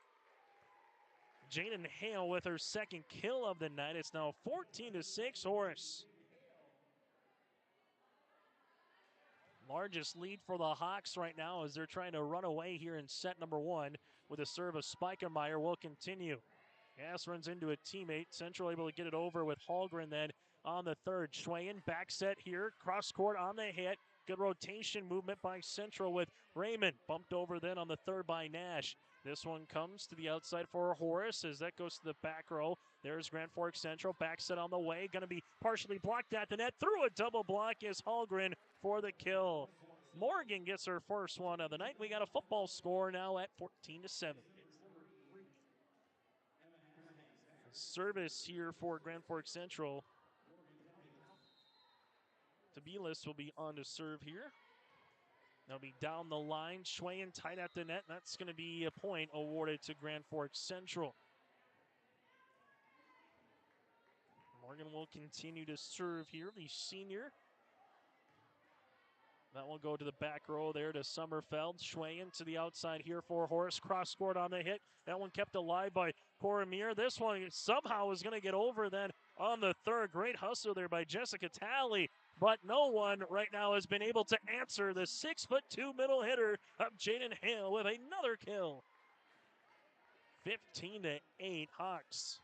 Speaker 2: Jaden Hale with her second kill of the night. It's now 14-6 Horace. Largest lead for the Hawks right now as they're trying to run away here in set number one with a serve of Spikermeyer will continue. Gas runs into a teammate. Central able to get it over with Hallgren then on the third. Schwayen back set here. Cross court on the hit. Good rotation movement by Central with Raymond. Bumped over then on the third by Nash. This one comes to the outside for Horace as that goes to the back row. There's Grand Forks Central. Back set on the way. Going to be partially blocked at the net. Through a double block is Hallgren for the kill. Morgan gets her first one of the night. We got a football score now at 14-7. Service here for Grand Forks Central. Tabilas will be on to serve here. That'll be down the line. Schwayen tight at the net. That's going to be a point awarded to Grand Forks Central. Morgan will continue to serve here, the senior. That will go to the back row there to Sommerfeld. Schwayen to the outside here for Horace. Cross scored on the hit. That one kept alive by Cormier. This one somehow is going to get over then on the third. Great hustle there by Jessica Talley. But no one right now has been 'able to answer the 6'2" middle hitter of Jaden Hale with another kill. 15-8 Hawks.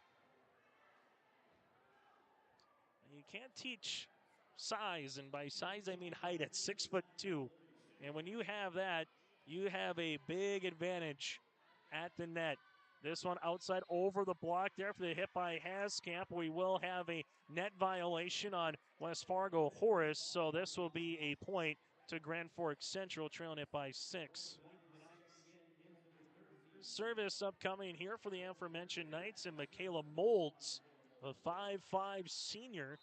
Speaker 2: You can't teach size, and by size I mean height at 6'2". And when you have that, you have a big advantage at the net. This one outside over the block there for the hit by Haskamp. We will have a net violation on West Fargo Horace, so this will be a point to Grand Forks Central, trailing it by 6. Service upcoming here for the aforementioned Knights, and Michaela Molds, a 5'5 senior,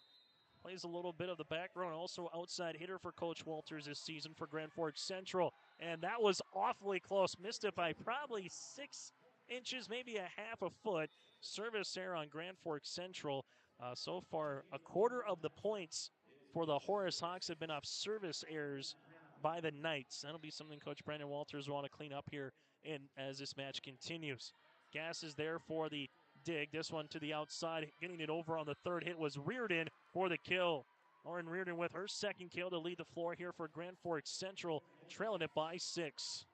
Speaker 2: plays a little bit of the back row and also outside hitter for Coach Walters this season for Grand Forks Central. And that was awfully close. Missed it by probably 6 inches, maybe a half a foot. Service error on Grand Forks Central. So far, a quarter of the points for the Horace Hawks have been off service errors by the Knights. That'll be something Coach Brandon Walters will want to clean up here as this match continues. Gas is there for the dig. This one to the outside. Getting it over on the third hit was Reardon for the kill. Lauren Reardon with her second kill to lead the floor here for Grand Forks Central, trailing it by 6.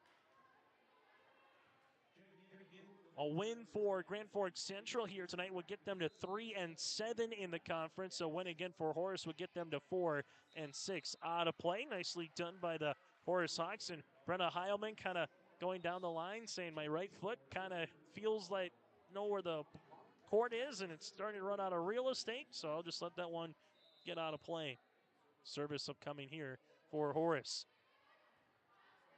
Speaker 2: A win for Grand Forks Central here tonight would get them to 3-7 in the conference. A win again for Horace would get them to 4-6. Out of play, nicely done by the Horace Hawks, and Brenna Heilman kind of going down the line saying my right foot kind of feels like know where the court is, and it's starting to run out of real estate, so I'll just let that one get out of play. Service upcoming here for Horace.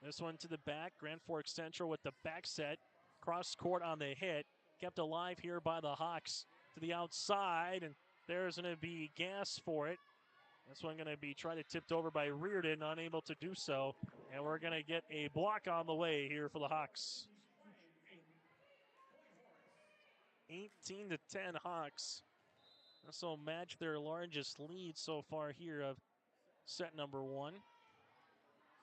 Speaker 2: This one to the back. Grand Forks Central with the back set. Cross court on the hit. Kept alive here by the Hawks to the outside, and there's going to be gas for it. This one going to be tried to tipped over by Reardon, unable to do so, and we're going to get a block on the way here for the Hawks. 18-10 Hawks. This will match their largest lead so far here of set number 1.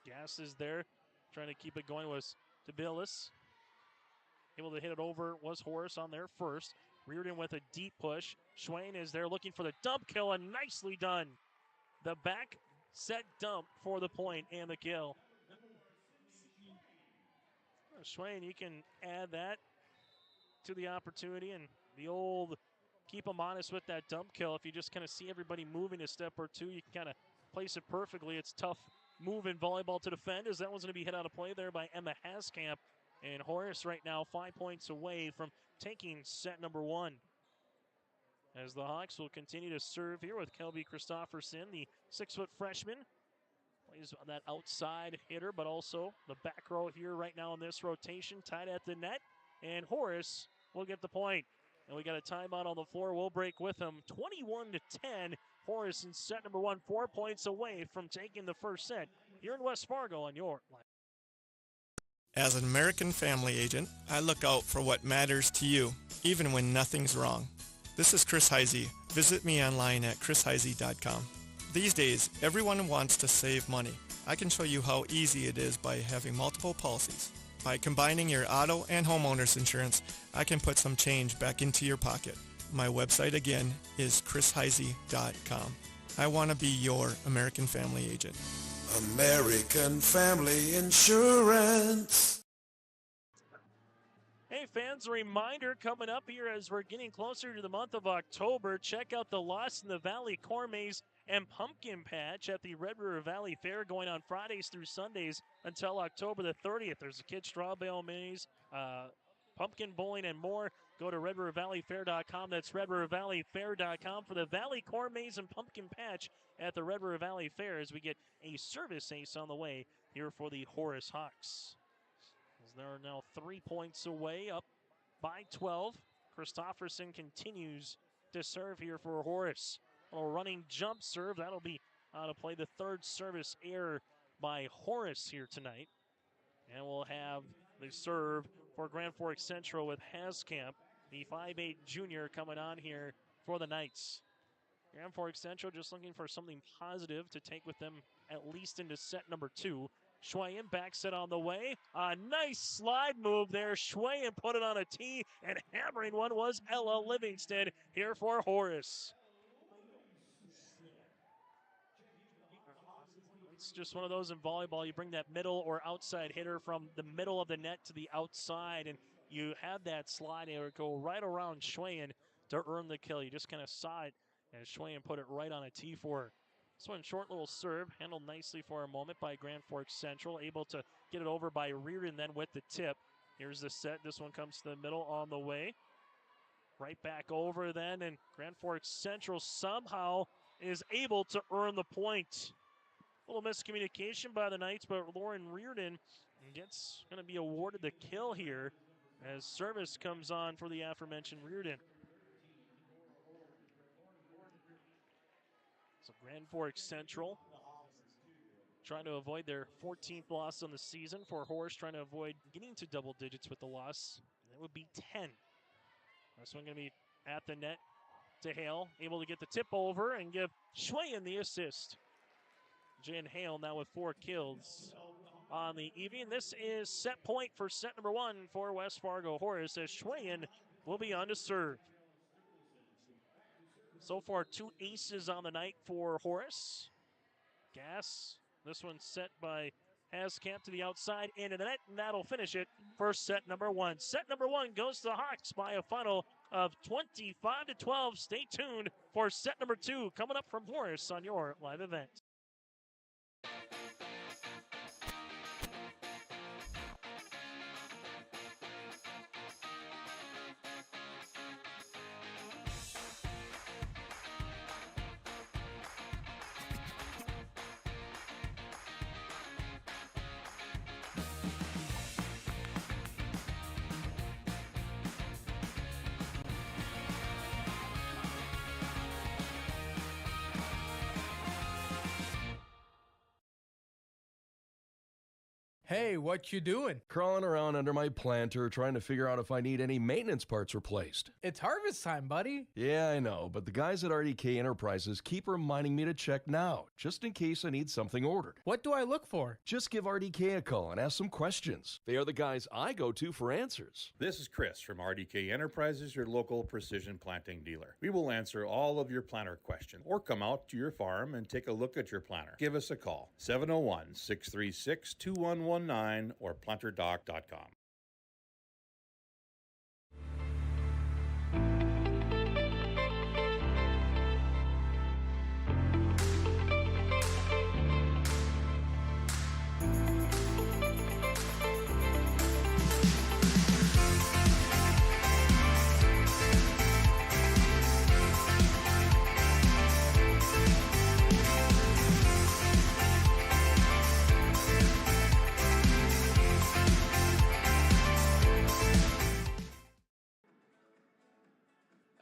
Speaker 2: Gas is there. Trying to keep it going was Tabilis. Able to hit it over was Horace on there first. Reardon with a deep push. Schwain is there looking for the dump kill, and nicely done. The back set dump for the point and the kill. Schwain, you can add that to the opportunity, and the old keep them honest with that dump kill. If you just kind of see everybody moving a step or two, you can kind of place it perfectly. It's tough move in volleyball to defend, as that one's going to be hit out of play there by Emma Haskamp. And Horace right now 5 points away from taking set number 1. As the Hawks will continue to serve here with Kelby Christofferson, the 6-foot freshman. Plays on that outside hitter, but also the back row here right now in this rotation, tied at the net. And Horace will get the point. And we got a timeout on the floor. We'll break with them. 21-10. Horace in set number 1, 4 points away from taking the first set here in West Fargo on your line.
Speaker 8: As an American family agent, I look out for what matters to you, even when nothing's wrong. This is Chris Heisey. Visit me online at chrisheisey.com. These days, everyone wants to save money. I can show you how easy it is by having multiple policies. By combining your auto and homeowner's insurance, I can put some change back into your pocket. My website again is chrisheisey.com. I want to be your American family agent.
Speaker 9: American Family Insurance.
Speaker 2: Hey fans, a reminder coming up here as we're getting closer to the month of October. Check out the Lost in the Valley Corn Maze and Pumpkin Patch at the Red River Valley Fair, going on Fridays through Sundays until October the 30th. There's a kid straw bale maze, pumpkin bowling, and more. Go to RedRiverValleyFair.com. That's RedRiverValleyFair.com for the Valley Corn Maze and Pumpkin Patch at the Red River Valley Fair, as we get a service ace on the way here for the Horace Hawks. As they're now 3 points away, up by 12. Christofferson continues to serve here for Horace. A running jump serve. That'll be out of play. The third service error by Horace here tonight. And we'll have the serve for Grand Forks Central with Haskamp, the 5'8 junior, coming on here for the Knights. Grand Forks Central just looking for something positive to take with them at least into set number 2. Schwayen back set on the way. A nice slide move there. Schwayen put it on a tee, and hammering one was Ella Livingston here for Horace. It's just one of those in volleyball. You bring that middle or outside hitter from the middle of the net to the outside, and you had that slide and it would go right around Schwayen to earn the kill. You just kind of saw it as Schwayen put it right on a tee for her. This one, short little serve, handled nicely for a moment by Grand Forks Central, able to get it over by Reardon then with the tip. Here's the set. This one comes to the middle on the way. Right back over then, and Grand Forks Central somehow is able to earn the point. A little miscommunication by the Knights, but Lauren Reardon gets going to be awarded the kill here as service comes on for the aforementioned Reardon. So Grand Forks Central trying to avoid their 14th loss on the season. For Horace, trying to avoid getting to double digits with the loss. That would be 10. This one going to be at the net to Hale, able to get the tip over and give Schwayen the assist. Jan Hale now with 4 kills on the evening. This is set point for set number 1 for West Fargo Horace as Schwayen will be on to serve. So far, 2 aces on the night for Horace. Gass, this one set by Haskamp to the outside into the net, and that'll finish it for set number 1. Set number 1 goes to the Hawks by a final of 25-12. Stay tuned for set number 2 coming up from Horace on your live event.
Speaker 10: Hey, what you doing?
Speaker 11: Crawling around under my planter trying to figure out if I need any maintenance parts replaced.
Speaker 10: It's harvest time, buddy.
Speaker 11: Yeah, I know, but the guys at RDK Enterprises keep reminding me to check now, just in case I need something ordered.
Speaker 10: What do I look for?
Speaker 11: Just give RDK a call and ask some questions. They are the guys I go to for answers.
Speaker 12: This is Chris from RDK Enterprises, your local precision planting dealer. We will answer all of your planter questions or come out to your farm and take a look at your planter. Give us a call, 701-636-2119 or planterdoc.com.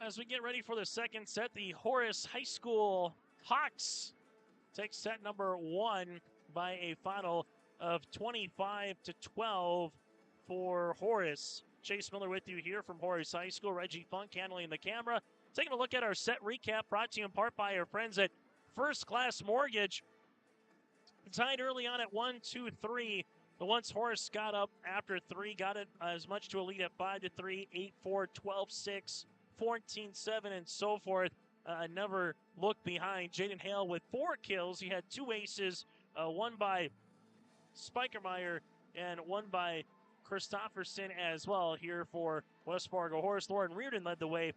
Speaker 2: As we get ready for the second set, the Horace High School Hawks take set number 1 by a final of 25-12 for Horace. Chase Miller with you here from Horace High School. Reggie Funk handling the camera. Taking a look at our set recap, brought to you in part by our friends at First Class Mortgage. Tied early on at 1-2-3. But once Horace got up after 3, got it as much to a lead at 5-3, 8-4, 12-6. 14-7 and so forth. Never looked behind. Jaden Hale with 4 kills. He had 2 aces, one by Spikermeyer and one by Christofferson as well here for West Fargo Horace. Lauren Reardon led the way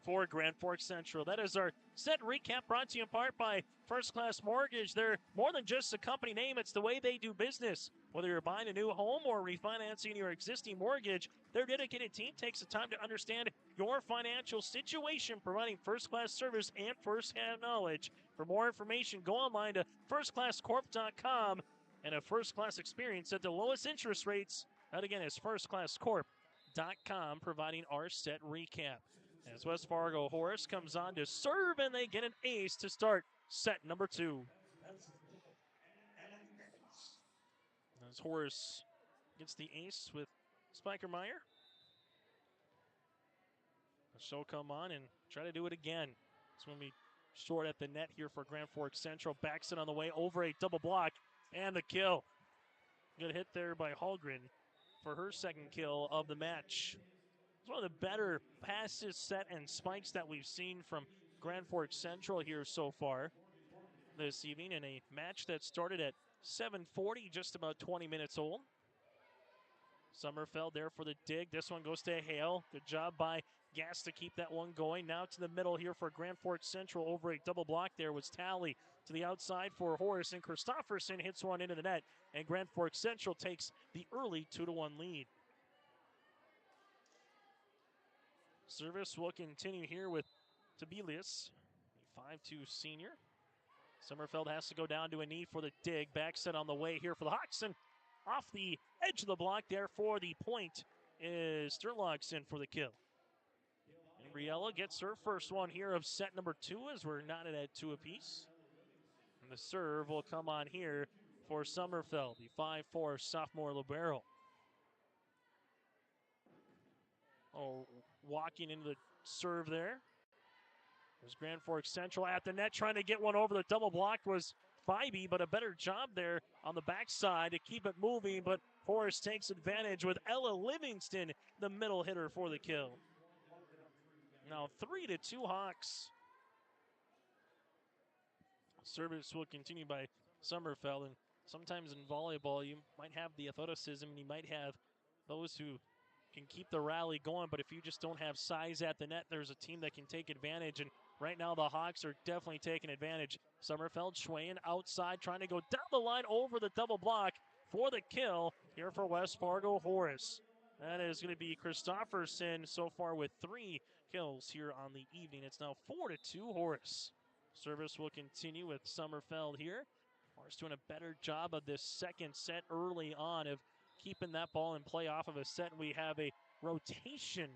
Speaker 2: for Grand Forks Central. That is our set recap, brought to you in part by First Class Mortgage. They're more than just a company name. It's the way they do business. Whether you're buying a new home or refinancing your existing mortgage, their dedicated team takes the time to understand your financial situation, providing first-class service and first-hand knowledge. For more information, go online to firstclasscorp.com and a first-class experience at the lowest interest rates. That, again, is firstclasscorp.com, providing our set recap. As West Fargo Horace comes on to serve, and they get an ace to start set number 2. As Horace gets the ace with Spikermeyer. She'll come on and try to do it again. It's going to be short at the net here for Grand Forks Central. Backs it on the way over a double block, and the kill. Good hit there by Hallgren for her second kill of the match. It's one of the better passes, set, and spikes that we've seen from Grand Forks Central here so far this evening in a match that started at 7:40, just about 20 minutes old. Sommerfeld there for the dig. This one goes to Hale. Good job by Gass to keep that one going. Now to the middle here for Grand Forks Central. Over a double block there was Talley. To the outside for Horace, and Christofferson hits one into the net. And Grand Forks Central takes the early 2-1 lead. Service will continue here with Tibelius, the 5'2 senior. Sommerfeld has to go down to a knee for the dig. Back set on the way here for the Hawks, and off the edge of the block there for the point is Sturlogson for the kill. And Briella gets her first one here of set number 2 as we're knotted at 2 apiece. And the serve will come on here for Sommerfeld, the 5'4 sophomore libero. Oh, walking into the serve there. There's Grand Forks Central at the net, trying to get one over. The double block was Bybee, but a better job there on the backside to keep it moving. But Horace takes advantage with Ella Livingston, the middle hitter for the kill. Now 3-2 Hawks. Service will continue by Sommerfeld, and sometimes in volleyball you might have the athleticism and you might have those who can keep the rally going, but if you just don't have size at the net, there's a team that can take advantage, and right now the Hawks are definitely taking advantage. Sommerfeld, Schwayen outside, trying to go down the line over the double block for the kill here for West Fargo Horace. That is going to be Christofferson so far with 3 kills here on the evening. It's now 4-2 Horace. Service will continue with Sommerfeld here. Horace doing a better job of this second set early on of keeping that ball in play off of a set. We have a rotation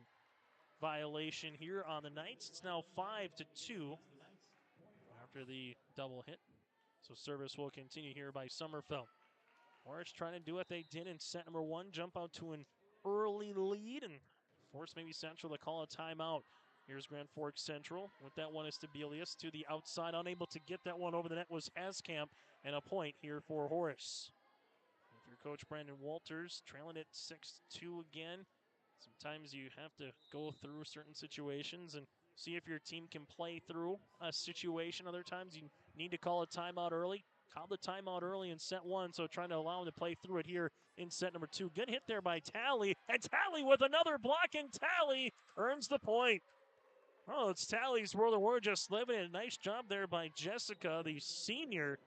Speaker 2: violation here on the Knights. It's now 5-2 after the double hit. So service will continue here by Sommerfeld. Horace trying to do what they did in set number 1, jump out to an early lead and force maybe Central to call a timeout. Here's Grand Forks Central. With that one is Tibelius to the outside. Unable to get that one over the net was Haskamp, and a point here for Horace. With your coach Brandon Walters trailing it 6-2 again. Sometimes you have to go through certain situations and see if your team can play through a situation. Other times you need to call a timeout early. Call the timeout early in set 1, so trying to allow him to play through it here in set number 2. Good hit there by Talley, and Talley with another block, and Talley earns the point. Oh, it's Talley's world, and we're just living it. Nice job there by Jessica, the senior.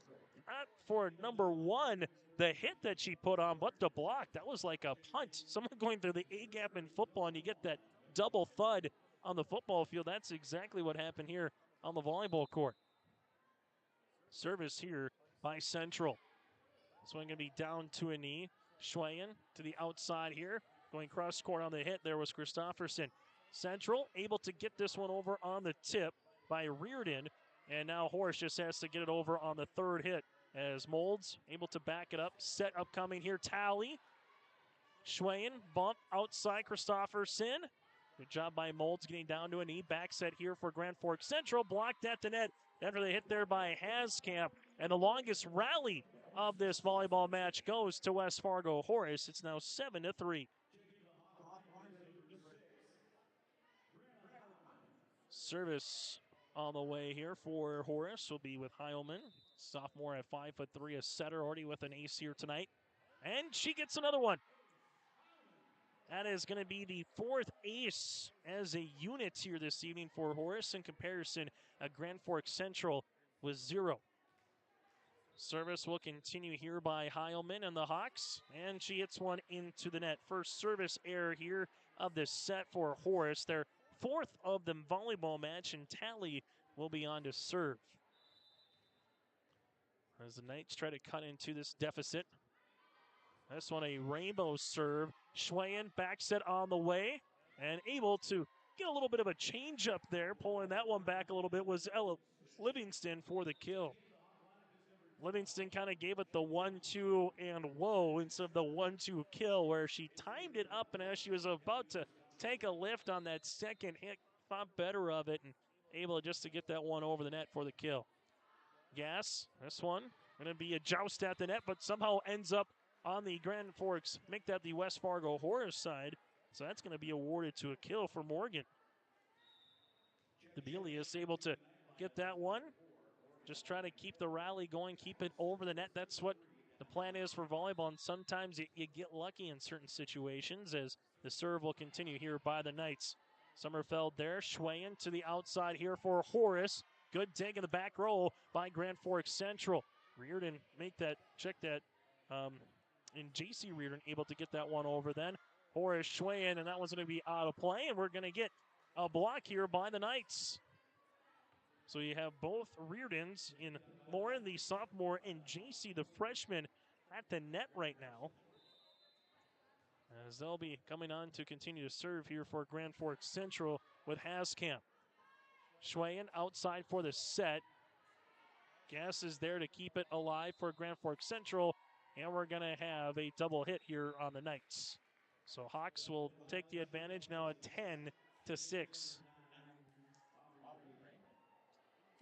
Speaker 2: Not for number 1, the hit that she put on, but the block. That was like a punt. Someone going through the A-gap in football, and you get that double thud on the football field. That's exactly what happened here on the volleyball court. Service here by Central. This one going to be down to a knee. Schwayen to the outside here. Going cross court on the hit there was Christofferson. Central able to get this one over on the tip by Reardon. And now Horace just has to get it over on the third hit as Molds able to back it up. Set upcoming here. Talley. Schwayen bump outside Christofferson. Good job by Molds getting down to a knee. Back set here for Grand Forks Central. Blocked at the net after the hit there by Haskamp. And the longest rally of this volleyball match goes to West Fargo Horace. It's now 7-3. Service on the way here for Horace will be with Heilman. Sophomore at 5'3", a setter, already with an ace here tonight. And she gets another one. That is going to be the 4th ace as a unit here this evening for Horace. In comparison, Grand Forks Central was 0. Service will continue here by Heilman and the Hawks. And she hits one into the net. First service error here of this set for Horace. Their 4th of the volleyball match, and Talley will be on to serve. As the Knights try to cut into this deficit. This one a rainbow serve. Schwayen back set on the way and able to get a little bit of a change up there. Pulling that one back a little bit was Ella Livingston for the kill. Livingston kind of gave it the 1-2 and whoa instead of the 1-2 kill, where she timed it up, and as she was about to take a lift on that second hit, thought better of it and able just to get that one over the net for the kill. Gass, this one going to be a joust at the net, but somehow ends up on the Grand Forks, make that the West Fargo Horace side. So that's going to be awarded to a kill for Morgan. Debelius able to get that one. Just try to keep the rally going, keep it over the net. That's what the plan is for volleyball, and sometimes you get lucky in certain situations as the serve will continue here by the Knights. Sommerfeld there, Schwayen to the outside here for Horace. Good dig in the back row by Grand Forks Central. Reardon check that, and J.C. Reardon able to get that one over then. Horace Schwayen, and that one's going to be out of play, and we're going to get a block here by the Knights. So you have both Reardons in Lauren, the sophomore, and J.C., the freshman, at the net right now, as they'll be coming on to continue to serve here for Grand Forks Central with Haskamp. Schwayen outside for the set. Gass is there to keep it alive for Grand Forks Central, and we're going to have a double hit here on the Knights. So Hawks will take the advantage now at 10-6.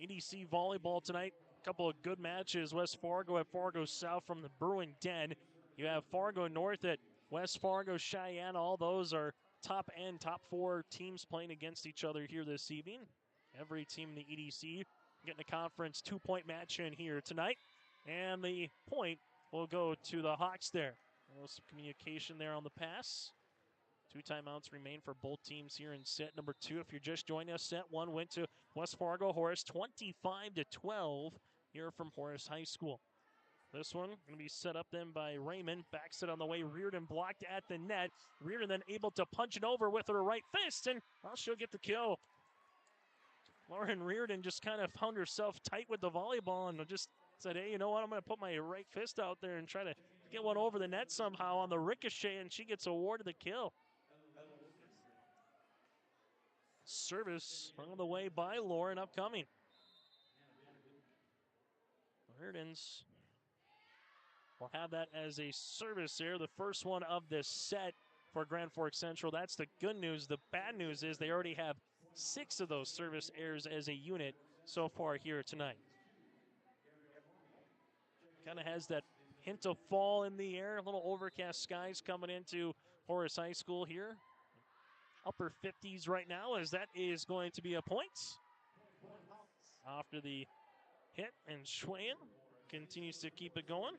Speaker 2: EDC volleyball tonight. A couple of good matches. West Fargo at Fargo South from the Bruin Den. You have Fargo North at West Fargo Cheyenne. All those are top 4 teams playing against each other here this evening. Every team in the EDC getting a conference 2-point match in here tonight. And the point will go to the Hawks there. Some communication there on the pass. 2 timeouts remain for both teams here in set number 2. If you're just joining us, set 1 went to West Fargo Horace 25-12 here from Horace High School. This one going to be set up then by Raymond. Back set on the way. Reardon blocked at the net. Reardon then able to punch it over with her right fist, and she'll get the kill. Lauren Reardon just kind of found herself tight with the volleyball and just said, hey, you know what? I'm going to put my right fist out there and try to get one over the net somehow on the ricochet, and she gets awarded the kill. Service on the way by Lauren upcoming. Reardon's will have that as a service here, the first one of this set for Grand Forks Central. That's the good news. The bad news is they already have 6 of those service errors as a unit so far here tonight. Kind of has that hint of fall in the air, a little overcast skies coming into Horace High School here. Upper 50s right now, as that is going to be a point. After the hit, and Schwayen continues to keep it going.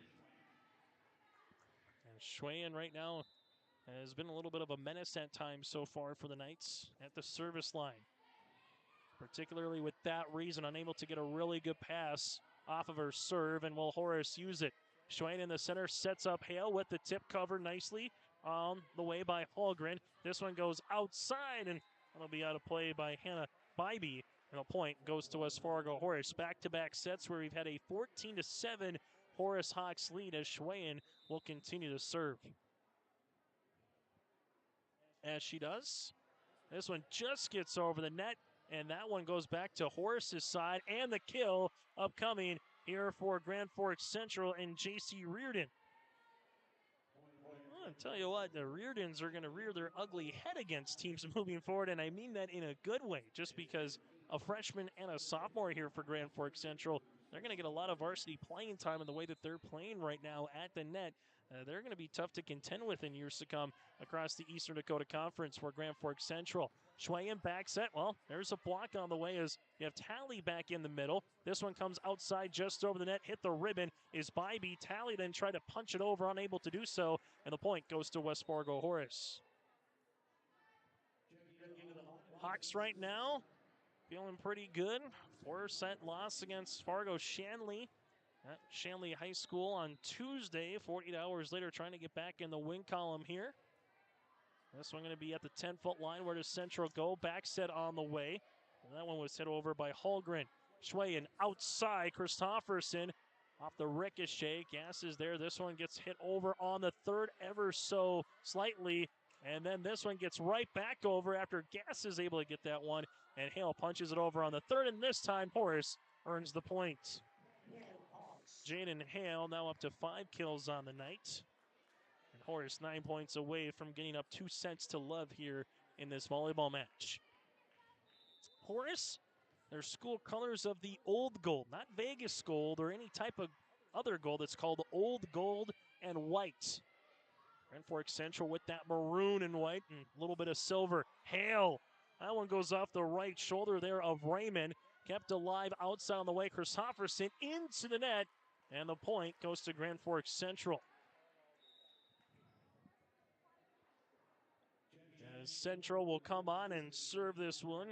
Speaker 2: And Schwayen right now has been a little bit of a menace at times so far for the Knights at the service line. Particularly with that reason, unable to get a really good pass off of her serve, and will Horace use it? Schwayen in the center sets up Hale with the tip cover nicely on the way by Holgren. This one goes outside, and that'll be out of play by Hannah Bybee. And a point goes to West Fargo Horace. Back-to-back sets where we've had a 14-7 Horace Hawks lead as Schwayen will continue to serve. As she does, this one just gets over the net, and that one goes back to Horace's side, and the kill upcoming here for Grand Forks Central and J.C. Reardon. I'll tell you what, the Reardons are going to rear their ugly head against teams moving forward, and I mean that in a good way, just because a freshman and a sophomore here for Grand Forks Central, they're going to get a lot of varsity playing time in the way that they're playing right now at the net. They're going to be tough to contend with in years to come across the Eastern Dakota Conference for Grand Forks Central. Schwayen back set. Well, there's a block on the way as you have Talley back in the middle. This one comes outside just over the net. Hit the ribbon is Bybee. Talley then tried to punch it over, unable to do so, and the point goes to West Fargo Horace. Hawks right now feeling pretty good. 4-set loss against Fargo Shanley at Shanley High School on Tuesday. 48 hours later, trying to get back in the win column here. This one going to be at the 10-foot line. Where does Central go? Back set on the way. And that one was hit over by Holgren. Schwayen outside. Christofferson off the ricochet. Gass is there. This one gets hit over on the third ever so slightly. And then this one gets right back over after Gass is able to get that one. And Hale punches it over on the third. And this time, Horace earns the point. Jaden Hale now up to 5 kills on the night. And Horace 9 points away from getting up 2 sets to love here in this volleyball match. Horace, their school colors of the old gold, not Vegas gold or any type of other gold. It's called old gold and white. Grand Forks Central with that maroon and white and a little bit of silver. Hale, that one goes off the right shoulder there of Raymond. Kept alive outside on the way. Christofferson into the net. And the point goes to Grand Forks Central. As Central will come on and serve this one.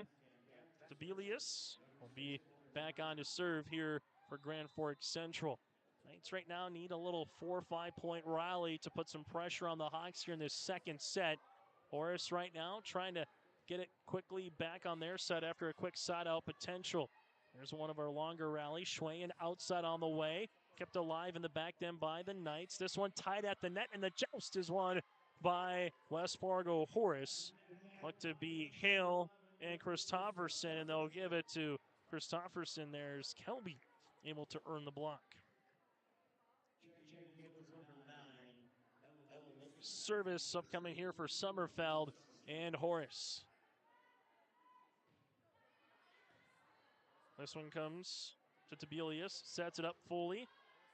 Speaker 2: Debelius will be back on to serve here for Grand Forks Central. Knights right now need a little 4 or 5 point rally to put some pressure on the Hawks here in this second set. Horace right now trying to get it quickly back on their side after a quick side out potential. There's one of our longer rallies. Schwayen outside on the way. Kept alive in the back then by the Knights. This one tied at the net, and the joust is won by West Fargo Horace. Look to be Hale and Christofferson, and they'll give it to Christofferson. There's Kelby able to earn the block. Service upcoming here for Sommerfeld and Horace. This one comes to Debelius, sets it up fully.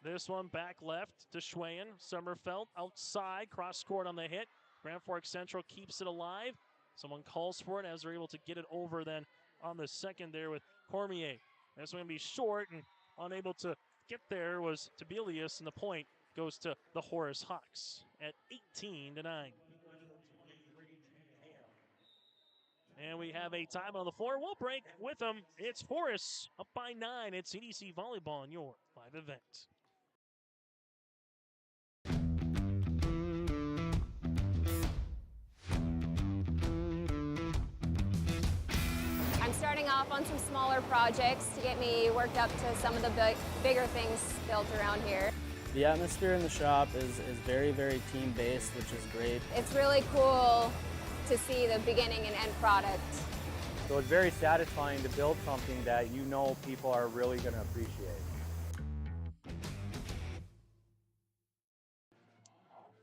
Speaker 2: This one back left to Schwayen. Sommerfeld outside, cross court on the hit. Grand Forks Central keeps it alive. Someone calls for it as they're able to get it over then on the second there with Cormier. This one going to be short, and unable to get there was Debelius, and the point goes to the Horace Hawks at 18-9. And we have a time on the floor. We'll break with them. It's Horace up by 9. It's EDC Volleyball in your live event.
Speaker 13: I'm starting off on some smaller projects to get me worked up to some of the bigger things built around here.
Speaker 14: The atmosphere in the shop is very, very team-based, which is great.
Speaker 13: It's really cool to see the beginning and end product.
Speaker 14: So it's very satisfying to build something that you know people are really going to appreciate.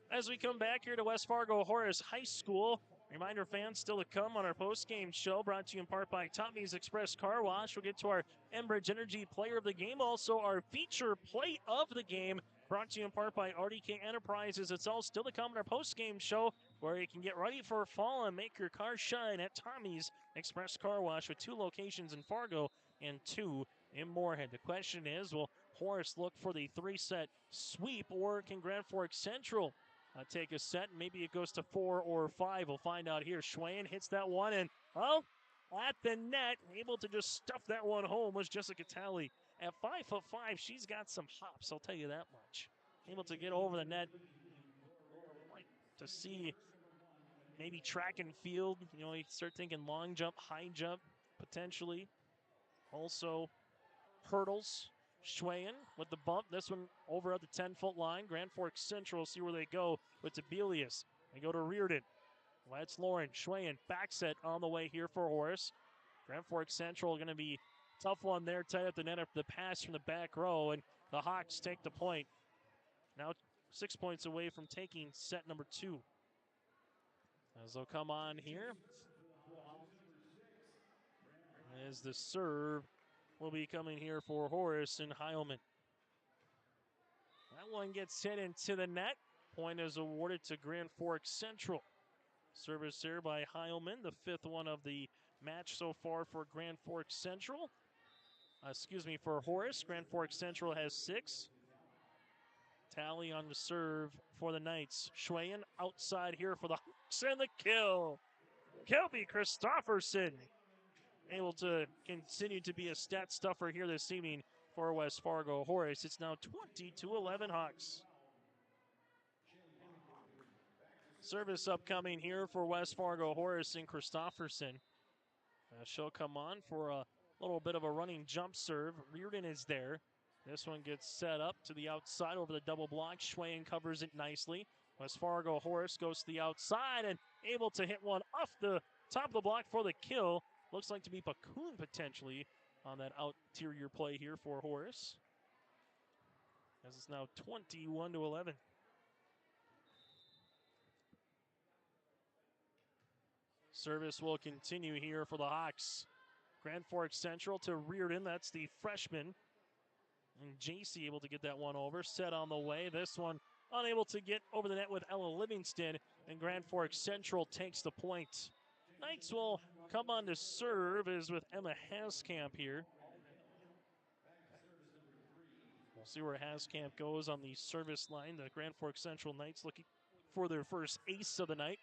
Speaker 2: As we come back here to West Fargo Horace High School, reminder fans still to come on our post-game show, brought to you in part by Tommy's Express Car Wash. We'll get to our Enbridge Energy Player of the Game, also our feature play of the game, brought to you in part by RDK Enterprises. It's all still to come on our post-game show, where you can get ready for fall and make your car shine at Tommy's Express Car Wash, with 2 locations in Fargo and 2 in Moorhead. The question is, will Horace look for the 3-set sweep, or can Grand Forks Central take a set? Maybe it goes to 4 or 5. We'll find out here. Schwayen hits that one, and, well, at the net, able to just stuff that one home was Jessica Talley. At 5'5", she's got some hops, I'll tell you that much. Able to get over the net. Like to see maybe track and field. You know, you start thinking long jump, high jump, potentially. Also, hurdles. Schwayen with the bump. This one over at the 10-foot line. Grand Forks Central, see where they go with Debelius. They go to Reardon. That's Lauren. Schwayen back set on the way here for Horace. Grand Forks Central going to be tough one there, tight at the net after the pass from the back row, and the Hawks take the point. Now 6 points away from taking set number 2. As they'll come on here. As the serve will be coming here for Horace and Heilman. That one gets hit into the net. Point is awarded to Grand Forks Central. Service there by Heilman, the 5th one of the match so far for Grand Forks Central. For Horace. Grand Forks Central has 6. Tally on the serve for the Knights. Schwayen outside here for the Hawks, and the kill. Kelby Christofferson able to continue to be a stat stuffer here this evening for West Fargo Horace. It's now 20-11 Hawks. Service upcoming here for West Fargo Horace and Christofferson. She'll come on for a little bit of a running jump serve. Reardon is there. This one gets set up to the outside over the double block. Schwayen covers it nicely. West Fargo Horace goes to the outside and able to hit one off the top of the block for the kill. Looks like to be Bakun potentially on that interior play here for Horace. As it's now 21-11. Service will continue here for the Hawks. Grand Forks Central to Reardon. That's the freshman. And JC able to get that one over. Set on the way. This one unable to get over the net with Ella Livingston. And Grand Forks Central takes the point. Knights will come on to serve, is with Emma Haskamp here. We'll see where Haskamp goes on the service line. The Grand Forks Central Knights looking for their first ace of the night.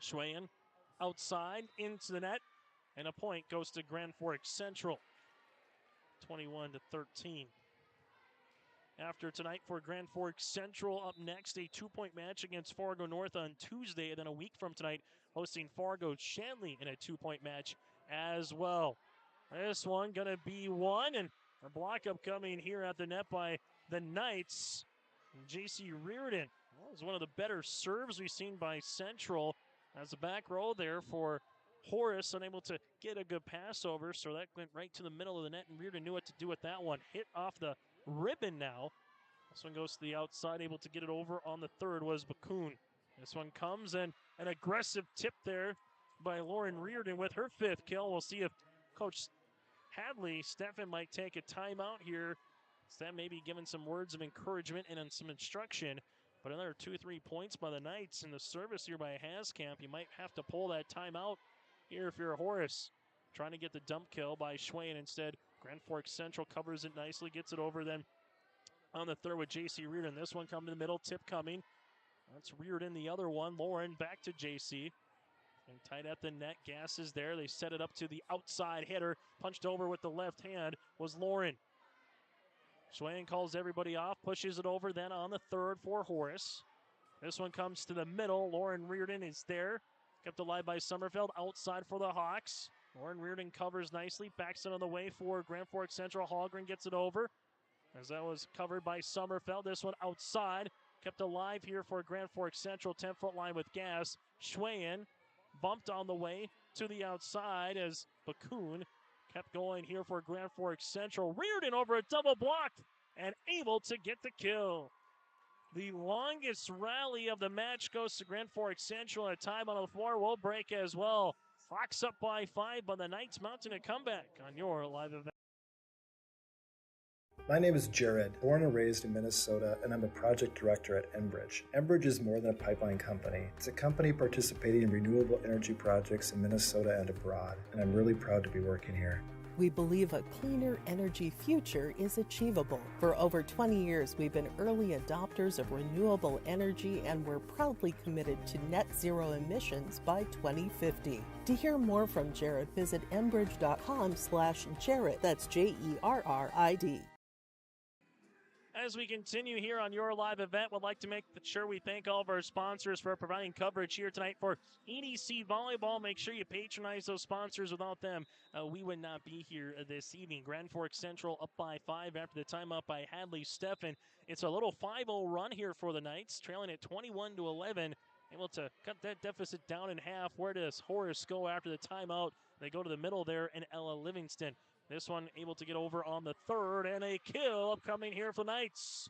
Speaker 2: Schwayen outside into the net, and a point goes to Grand Forks Central, 21-13. After tonight for Grand Forks Central, up next, a 2-point match against Fargo North on Tuesday, and then a week from tonight, hosting Fargo Shanley in a 2-point match as well. This one gonna be one, and a block up coming here at the net by the Knights. J.C. Reardon, well, was one of the better serves we've seen by Central. As the back row there for Horace, unable to get a good pass over, so that went right to the middle of the net, and Reardon knew what to do with that one. Hit off the ribbon now. This one goes to the outside, able to get it over on the third was Bakun. This one comes, and an aggressive tip there by Lauren Reardon with her 5th kill. We'll see if Coach Hadley Steffen might take a timeout here. That may be giving some words of encouragement and some instruction. But another 2-3 points by the Knights in the service here by Haskamp. You might have to pull that timeout here if you're Horace. Trying to get the dump kill by Schwayen instead. Grand Forks Central covers it nicely, gets it over then on the third with J.C. Reardon. This one coming to the middle, tip coming. That's Reardon, the other one. Lauren back to J.C. And tight at the net, Gas is there. They set it up to the outside hitter. Punched over with the left hand was Lauren. Schwayen calls everybody off, pushes it over then on the third for Horace. This one comes to the middle. Lauren Reardon is there. Kept alive by Summerfeld, outside for the Hawks. Lauren Reardon covers nicely, backs it on the way for Grand Forks Central. Hallgren gets it over, as that was covered by Summerfeld. This one outside, kept alive here for Grand Forks Central. 10-foot line with Gas. Schwayen bumped on the way to the outside as Bakun kept going here for Grand Forks Central. Reardon over a double block and able to get the kill. The longest rally of the match goes to Grand Forks Central. A time on the floor will break as well. Hawks up by 5, but the Knights mounting a comeback on your live event.
Speaker 15: My name is Jared, born and raised in Minnesota, and I'm a project director at Enbridge. Enbridge is more than a pipeline company. It's a company participating in renewable energy projects in Minnesota and abroad, and I'm really proud to be working here.
Speaker 16: We believe a cleaner energy future is achievable. For over 20 years, we've been early adopters of renewable energy, and we're proudly committed to net zero emissions by 2050. To hear more from Jared, visit enbridge.com/Jared. That's Jerrid.
Speaker 2: As we continue here on your live event, we'd like to make sure we thank all of our sponsors for providing coverage here tonight for EDC Volleyball. Make sure you patronize those sponsors. Without them, we would not be here this evening. Grand Forks Central up by 5 after the timeout by Hadley Steffen. It's a little 5-0 run here for the Knights, trailing at 21-11. Able to cut that deficit down in half. Where does Horace go after the timeout? They go to the middle there, and Ella Livingston. This one able to get over on the third, and a kill upcoming here for the Knights.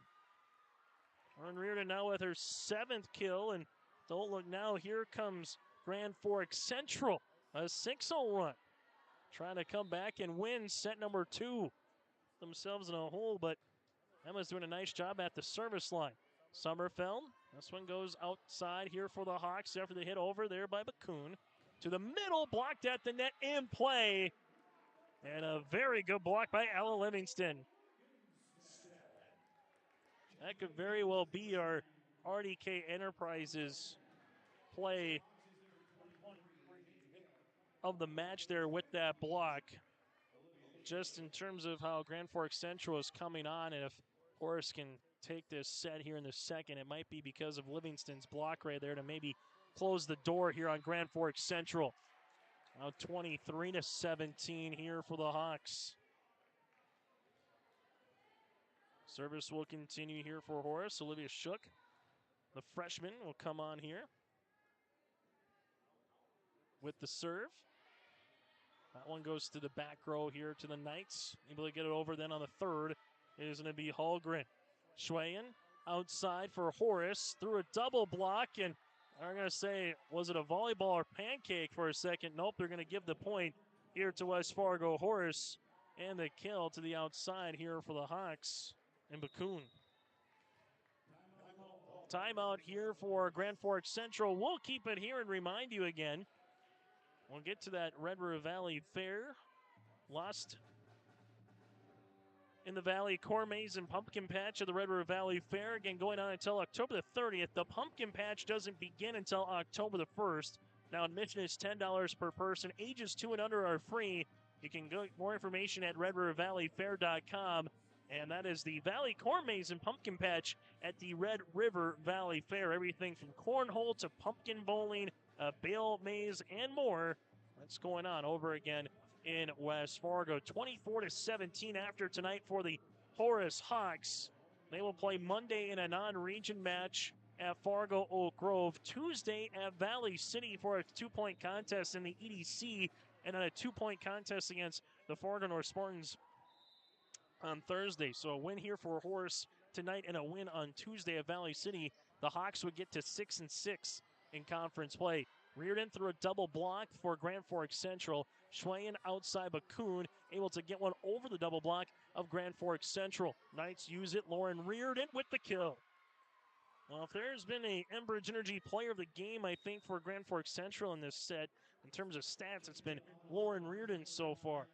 Speaker 2: Lauren Reardon now with her 7th kill, and don't look now, here comes Grand Forks Central. A 6-0 run. Trying to come back and win set number 2. Themselves in a hole, but Emma's doing a nice job at the service line. Summerfeld, this one goes outside here for the Hawks after the hit over there by Bakun. To the middle, blocked at the net, in play. And a very good block by Ella Livingston. That could very well be our RDK Enterprises play of the match there with that block. Just in terms of how Grand Forks Central is coming on, and if Horace can take this set here in the second, it might be because of Livingston's block right there to maybe close the door here on Grand Forks Central. Now 23-17 here for the Hawks. Service will continue here for Horace. Olivia Shook, the freshman, will come on here with the serve. That one goes to the back row here to the Knights. Able to get it over then on the third. It is going to be Hallgren. Schwayen outside for Horace through a double block, and I'm going to say, was it a volleyball or pancake for a second? Nope, they're going to give the point here to West Fargo Horace, and the kill to the outside here for the Hawks and Bakun. Timeout here for Grand Forks Central. We'll keep it here and remind you again. We'll get to that Red River Valley Fair. Lost in the Valley Corn Maze and Pumpkin Patch of the Red River Valley Fair. Again, going on until October the 30th. The Pumpkin Patch doesn't begin until October the 1st. Now, admission is $10 per person. Ages 2 and under are free. You can go more information at redrivervalleyfair.com. And that is the Valley Corn Maze and Pumpkin Patch at the Red River Valley Fair. Everything from cornhole to pumpkin bowling, bale maze, and more. That's going on over again in West Fargo. 24-17 after tonight for the Horace Hawks. They will play Monday in a non-region match at Fargo Oak Grove. Tuesday at Valley City for a 2-point contest in the EDC, and then a 2-point contest against the Fargo North Spartans on Thursday. So a win here for Horace tonight and a win on Tuesday at Valley City. The Hawks would get to 6-6 in conference play. Reardon through a double block for Grand Forks Central. Schwayen outside Bakun, able to get one over the double block of Grand Forks Central. Knights use it. Lauren Reardon with the kill. Well, if there's been a Enbridge Energy player of the game, I think, for Grand Forks Central in this set, in terms of stats, it's been Lauren Reardon so far.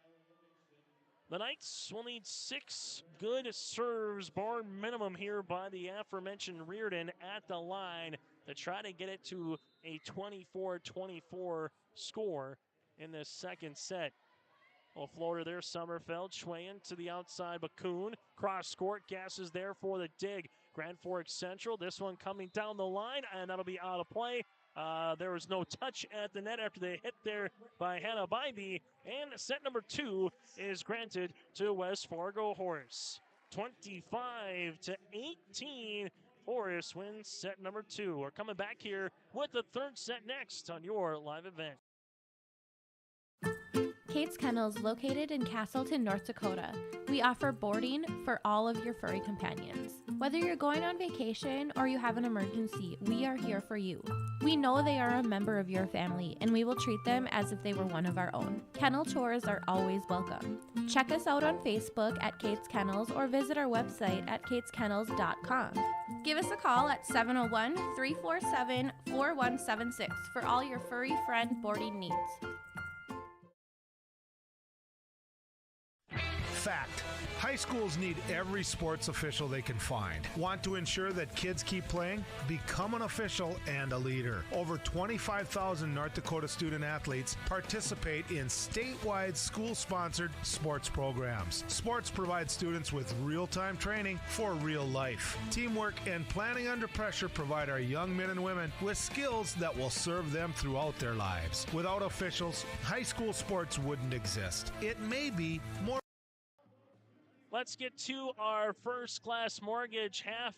Speaker 2: The Knights will need 6 good serves, bar minimum here by the aforementioned Reardon at the line to try to get it to a 24-24 score in this second set. Well, floater there, Sommerfeld. Schwayen to the outside, Bakun. Cross court, Gas is there for the dig. Grand Forks Central, this one coming down the line, and that'll be out of play. There was no touch at the net after they hit there by Hannah Bybee, and set number 2 is granted to West Fargo Horace. 25-18, Horace wins set number 2. We're coming back here with the third set next on your live event.
Speaker 17: Kate's Kennels, located in Castleton, North Dakota. We offer boarding for all of your furry companions. Whether you're going on vacation or you have an emergency, we are here for you. We know they are a member of your family, and we will treat them as if they were one of our own. Kennel tours are always welcome. Check us out on Facebook at Kate's Kennels or visit our website at kateskennels.com. Give us a call at 701-347-4176 for all your furry friend boarding needs.
Speaker 18: Fact. High schools need every sports official they can find. Want to ensure that kids keep playing? Become an official and a leader. Over 25,000 North Dakota student athletes participate in statewide school-sponsored sports programs. Sports provide students with real-time training for real life. Teamwork and planning under pressure provide our young men and women with skills that will serve them throughout their lives. Without officials, high school sports wouldn't exist. It may be more.
Speaker 2: Let's get to our First Class Mortgage half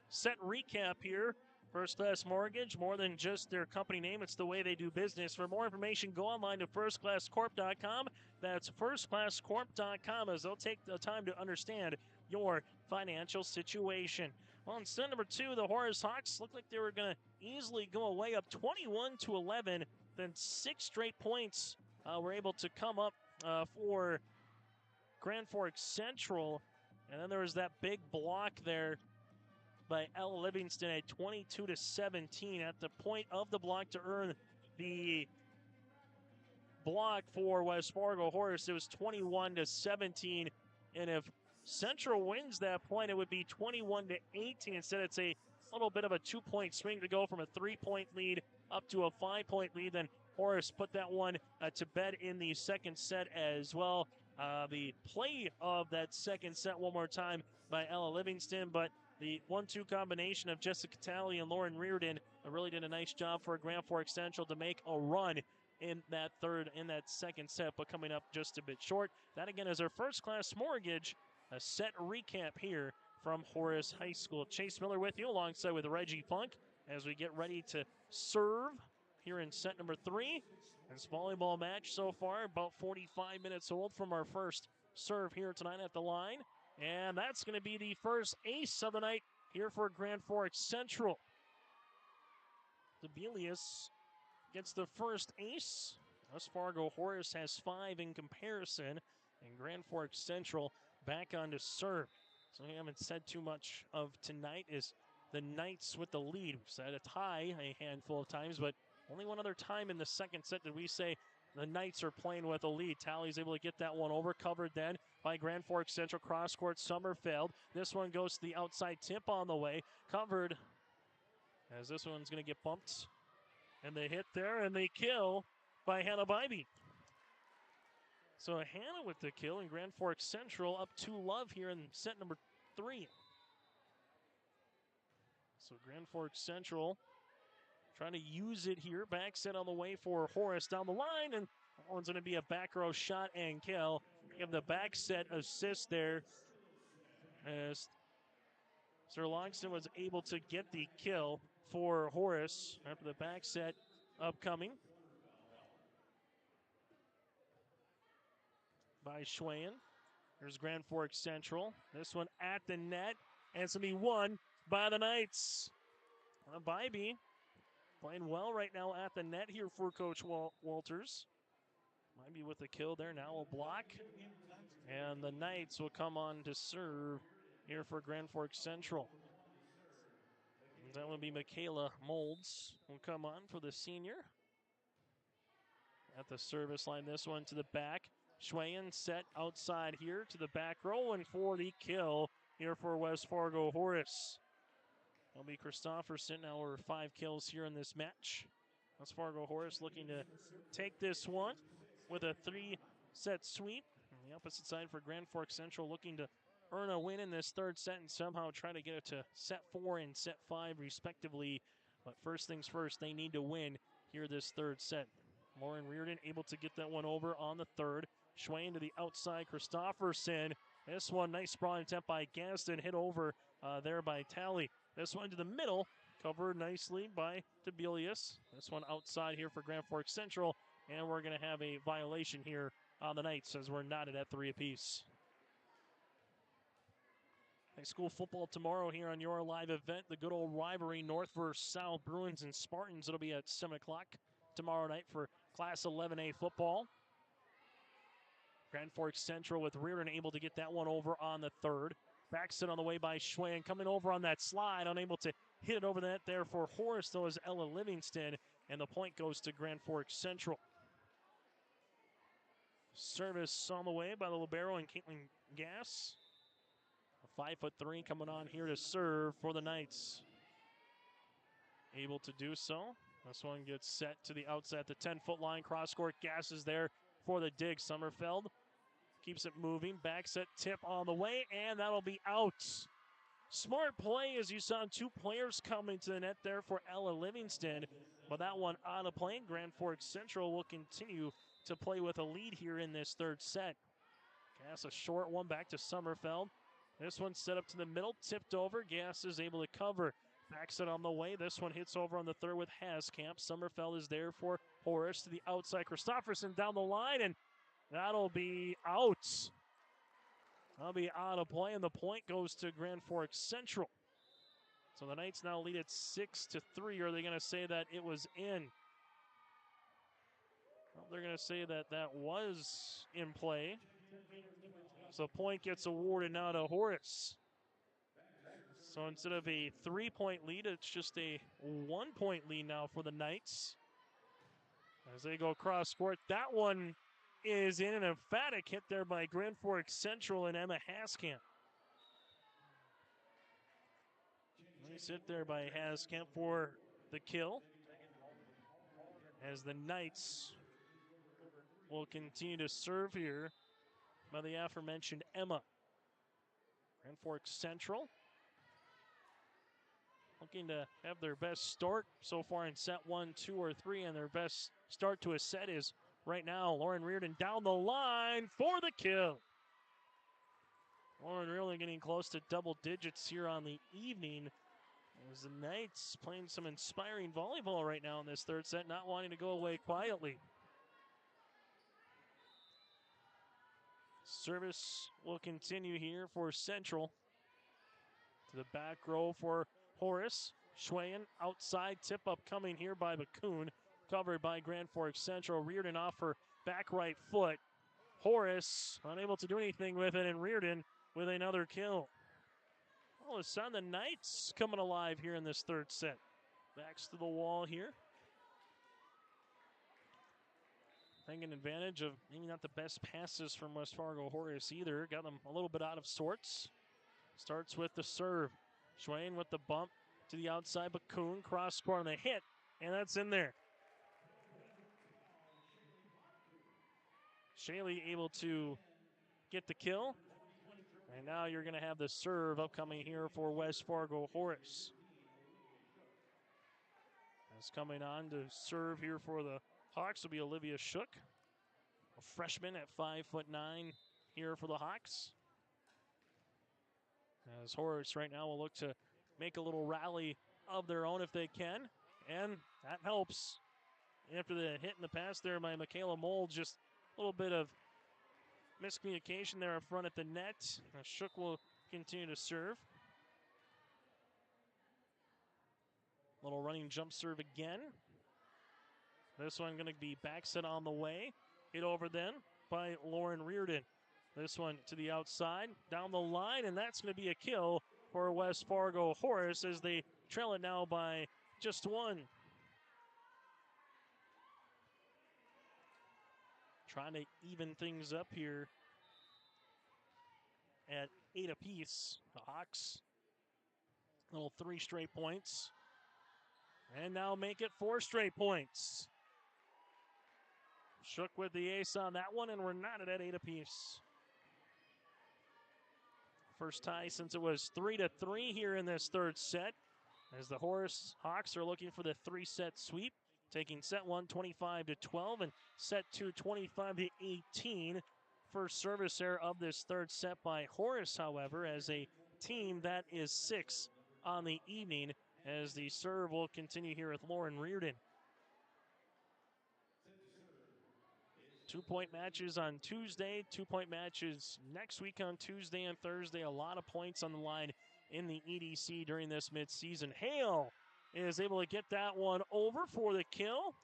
Speaker 2: set recap here. First Class Mortgage, more than just their company name, it's the way they do business. For more information, go online to firstclasscorp.com. That's firstclasscorp.com, as they'll take the time to understand your financial situation. Well, in set number 2, the Horace Hawks looked like they were going to easily go away up 21-11. Then 6 straight points were able to come up for Grand Forks Central, and then there was that big block there by Ella Livingston at 22-17 at the point of the block to earn the block for West Fargo Horace. It was 21-17, and if Central wins that point, it would be 21-18. Instead, it's a little bit of a 2-point swing to go from a 3-point lead up to a 5-point lead. Then Horace put that one to bed in the second set as well. The play of that second set one more time by Ella Livingston, but the 1-2 combination of Jessica Talley and Lauren Reardon really did a nice job for Grand Forks Central to make a run in that second set, but coming up just a bit short. That again is our First Class Mortgage, a set recap here from Horace High School. Chase Miller with you alongside with Reggie Funk as we get ready to serve here in set number 3. This volleyball match so far about 45 minutes old from our first serve here tonight at the line. And that's going to be the first ace of the night here for Grand Forks Central. Debelius gets the first ace. West Fargo Horace has 5 in comparison. And Grand Forks Central back on to serve. So we haven't said too much of tonight is the Knights with the lead. We've said a tie a handful of times, but only one other time in the second set did we say the Knights are playing with a lead. Tally's able to get that one over, covered then by Grand Forks Central. Cross court, Summerfield. This one goes to the outside tip on the way, covered as this one's going to get bumped. And they hit there, and they kill by Hannah Bybee. So Hannah with the kill, and Grand Forks Central up 2-love here in set number 3. So Grand Forks Central trying to use it here. Back set on the way for Horace down the line, and that one's going to be a back row shot and kill. You have the back set assist there as Sir Longston was able to get the kill for Horace after the back set upcoming by Schwayen. There's Grand Forks Central. This one at the net, and it's going to be won by the Knights. Bybee playing well right now at the net here for Coach Walters. Bybee with the kill there, now a block. And the Knights will come on to serve here for Grand Forks Central. And that will be Michaela Molds will come on for the senior. At the service line, this one to the back. Schwayen set outside here to the back row, and for the kill here for West Fargo Horace. That'll be Christofferson, now over 5 kills here in this match. West Fargo Horace looking to take this one with a 3-set sweep. On the opposite side for Grand Forks Central looking to earn a win in this third set and somehow try to get it to set 4 and set 5 respectively. But first things first, they need to win here this third set. Lauren Reardon able to get that one over on the third. Schwayen to the outside, Christofferson. This one, nice sprawling attempt by Gaston, hit over there by Talley. This one to the middle, covered nicely by Tibelius. This one outside here for Grand Forks Central, and we're going to have a violation here on the Knights as we're knotted at 3 apiece. High school football tomorrow here on your live event. The good old rivalry, North versus South, Bruins and Spartans. It'll be at 7 o'clock tomorrow night for Class 11A football. Grand Forks Central with Reardon able to get that one over on the third. Back set on the way by Schwayen, coming over on that slide, unable to hit it over the net there for Horace, though, is Ella Livingston, and the point goes to Grand Forks Central. Service on the way by the libero and Caitlin Gass. A 5'3" coming on here to serve for the Knights. Able to do so. This one gets set to the outside at the 10-foot line. Cross court, Gass is there for the dig. Summerfeld keeps it moving. Back set tip on the way, and that'll be out. Smart play as you saw 2 players coming to the net there for Ella Livingston. But that one out of play. Grand Forks Central will continue to play with a lead here in this third set. Gass a short one back to Summerfeld. This one set up to the middle, tipped over. Gass is able to cover. Back set on the way. This one hits over on the third with Haskamp. Summerfeld is there for Horace to the outside. Christofferson down the line, and that'll be out. That'll be out of play, and the point goes to Grand Forks Central. So the Knights now lead at 6-3. Are they going to say that it was in? Well, they're going to say that that was in play. So point gets awarded now to Horace. So instead of a 3-point lead, it's just a 1-point lead now for the Knights. As they go cross court, that one is in an emphatic hit there by Grand Forks Central and Emma Haskamp. Nice hit there by Haskamp for the kill. As the Knights will continue to serve here by the aforementioned Emma. Grand Forks Central looking to have their best start so far in set 1, 2, or 3, and their best start to a set is right now Lauren Reardon down the line for the kill. Lauren really getting close to double digits here on the evening. As the Knights playing some inspiring volleyball right now in this third set, not wanting to go away quietly. Service will continue here for Central. To the back row for Horace. Schwayen outside tip up coming here by Bakun. Covered by Grand Forks Central. Reardon off her back right foot. Horace unable to do anything with it, and Reardon with another kill. All of a sudden, the Knights coming alive here in this third set. Backs to the wall here. taking advantage of maybe not the best passes from West Fargo Horace either. Got them a little bit out of sorts. Starts with the serve. Schwain with the bump to the outside, but Kuhn cross court on the hit, and that's in there. Shaley able to get the kill. And now you're going to have the serve upcoming here for West Fargo Horace. That's coming on to serve here for the Hawks will be Olivia Shook, a freshman at 5'9" here for the Hawks. As Horace right now will look to make a little rally of their own if they can, and that helps. After the hit in the pass there by Michaela Mold, just a little bit of miscommunication there up front at the net. Shook will continue to serve. Little running jump serve again. This one going to be back set on the way. Hit over then by Lauren Reardon. This one to the outside, down the line, and that's going to be a kill for West Fargo Horace as they trail it now by just one. Trying to even things up here at 8 apiece. The Hawks, little 3 straight points. And now make it 4 straight points. Shook with the ace on that one, and we're not at 8 apiece. First tie since it was 3-3 here in this third set, as the Horace Hawks are looking for the 3-set sweep, taking set 1 25-12 and set 2 25-18. First service error of this third set by Horace, however, as a team that is 6 on the evening, as the serve will continue here with Lauren Reardon. 2-point matches on Tuesday, 2-point matches next week on Tuesday and Thursday. A lot of points on the line in the EDC during this midseason. Hale is able to get that one over for the kill.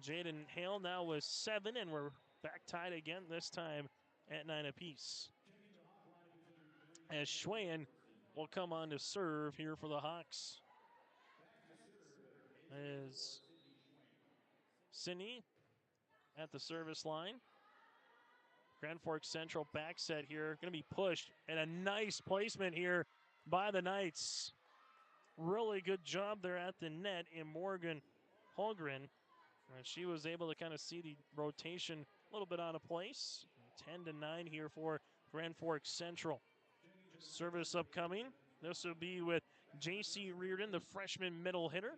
Speaker 2: Jaden Hale now with 7, and we're back tied again, this time at 9 apiece. As Schwayen will come on to serve here for the Hawks. As Sidney at the service line. Grand Forks Central back set here. Going to be pushed, and a nice placement here by the Knights. Really good job there at the net in Morgan Holgren. She was able to kind of see the rotation a little bit out of place. 10-9 here for Grand Forks Central. Service upcoming. This will be with J.C. Reardon, the freshman middle hitter.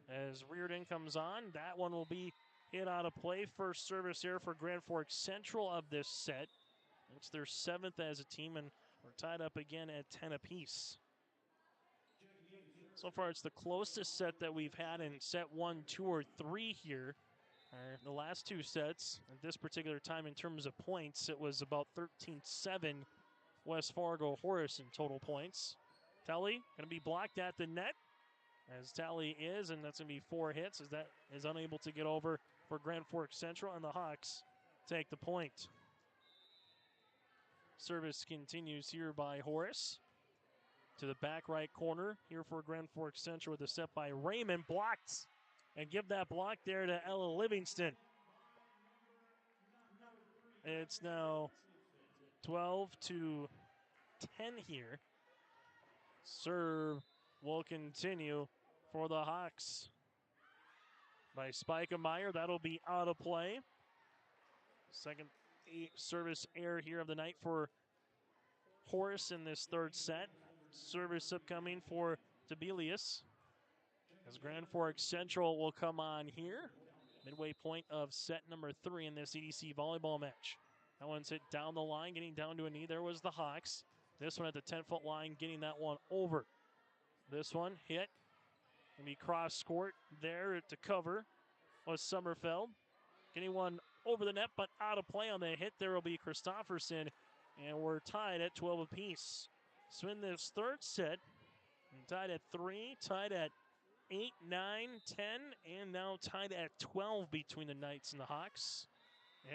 Speaker 2: As Reardon comes on, that one will be hit out of play. First service here for Grand Forks Central of this set. It's their 7th as a team, and we're tied up again at 10 apiece. So far, it's the closest set that we've had in set 1, 2, or 3 here. The last 2 sets, at this particular time in terms of points, it was about 13-7 West Fargo Horace in total points. Telly going to be blocked at the net, as Tally is, and that's going to be 4 hits, as that is unable to get over for Grand Forks Central, and the Hawks take the point. Service continues here by Horace. To the back right corner here for Grand Forks Central with a set by Raymond. Blocked. And give that block there to Ella Livingston. It's now 12-10 here. Serve will continue for the Hawks. By Spikemeyer, that'll be out of play. Second service error here of the night for Horace in this third set. Service upcoming for Tibelius. As Grand Forks Central will come on here. Midway point of set number 3 in this EDC volleyball match. That one's hit down the line, getting down to a knee. There was the Hawks. This one at the 10-foot line, getting that one over. This one hit. Gonna be cross court there to cover was Sommerfeld. Getting one over the net, but out of play on the hit. There will be Christofferson, and we're tied at 12 apiece. So in this third set, tied at 3, tied at 8, 9, 10, and now tied at 12 between the Knights and the Hawks.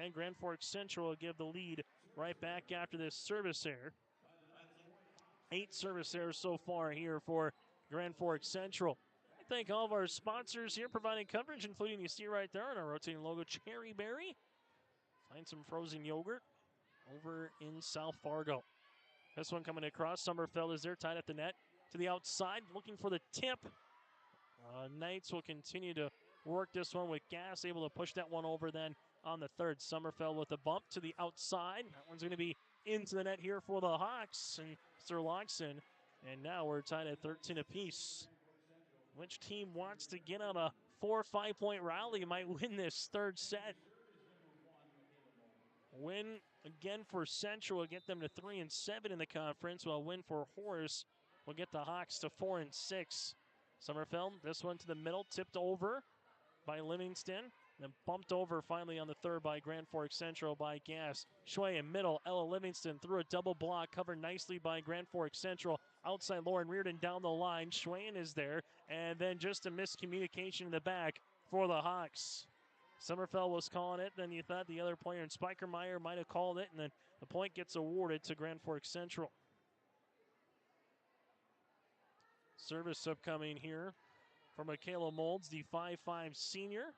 Speaker 2: And Grand Forks Central will give the lead right back after this service error. 8 service errors so far here for Grand Forks Central. thank all of our sponsors here providing coverage, including you see right there on our rotating logo, Cherry Berry. Find some frozen yogurt over in South Fargo. This one coming across. Sommerfeld is there, tied at the net. To the outside, looking for the tip. Knights will continue to work this one with Gas, able to push that one over then on the third. Sommerfeld with a bump to the outside. That one's going to be into the net here for the Hawks and Sturlockson. And now we're tied at 13 apiece. Which team wants to get on a 4 or 5 point rally might win this third set? Win again for Central will get them to 3-7 in the conference, while win for Horace will get the Hawks to 4-6. Sommerfeld, this one to the middle, tipped over by Livingston, then bumped over finally on the third by Grand Forks Central by Gas. Schway in middle, Ella Livingston through a double block, covered nicely by Grand Forks Central. Outside Lauren Reardon down the line. Schwayen is there, and then just a miscommunication in the back for the Hawks. Sommerfeld was calling it, then you thought the other player in Spikermeyer might have called it, and then the point gets awarded to Grand Forks Central. Service upcoming here for Michaela Molds, the 5'5 senior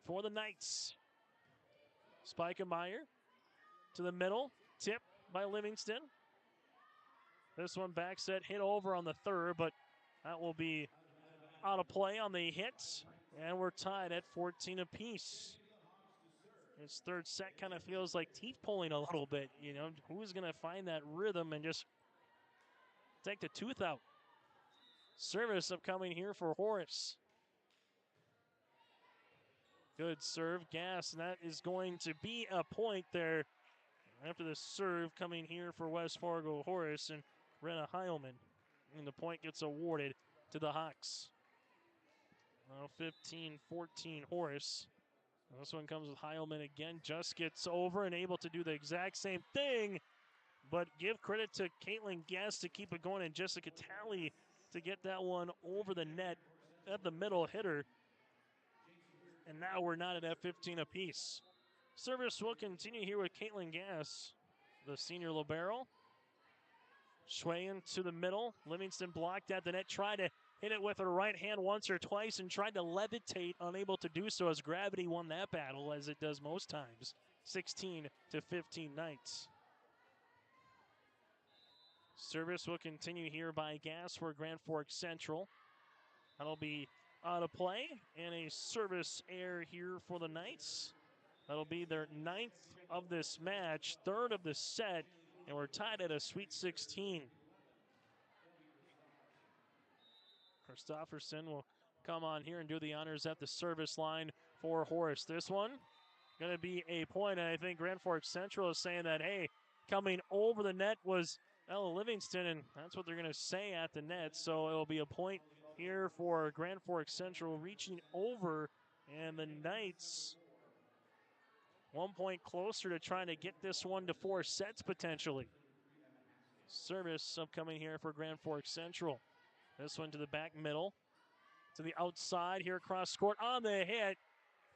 Speaker 2: for the Knights. Spikermeyer to the middle, tip by Livingston. This one back set hit over on the third, but that will be out of play on the hits. And we're tied at 14 apiece. This third set kind of feels like teeth pulling a little bit. You know, who's going to find that rhythm and just take the tooth out? Service upcoming here for Horace. Good serve, Gas, and that is going to be a point there after the serve coming here for West Fargo Horace and Brenna Heilman. And the point gets awarded to the Hawks. Now 15-14 Horace. This one comes with Heilman again. Just gets over and able to do the exact same thing. But give credit to Caitlin Guest to keep it going and Jessica Talley to get that one over the net at the middle hitter. And now we're not at 15 apiece. Service will continue here with Caitlin Gass, the senior libero. Schwayen to the middle. Livingston blocked at the net. Tried to hit it with her right hand once or twice and tried to levitate, unable to do so as gravity won that battle, as it does most times. 16-15 Knights. Service will continue here by Gas for Grand Forks Central. That'll be out of play, and a service error here for the Knights. That'll be their 9th of this match, 3rd of the set, and we're tied at a Sweet 16. Christofferson will come on here and do the honors at the service line for Horace. This one going to be a point, and I think Grand Forks Central is saying that, hey, coming over the net was Ella Livingston, and that's what they're going to say at the net. So it'll be a point here for Grand Forks Central reaching over, and the Knights 1 point closer to trying to get this one to 4 sets potentially. Service upcoming here for Grand Forks Central. This one to the back middle, to the outside here across court on the hit.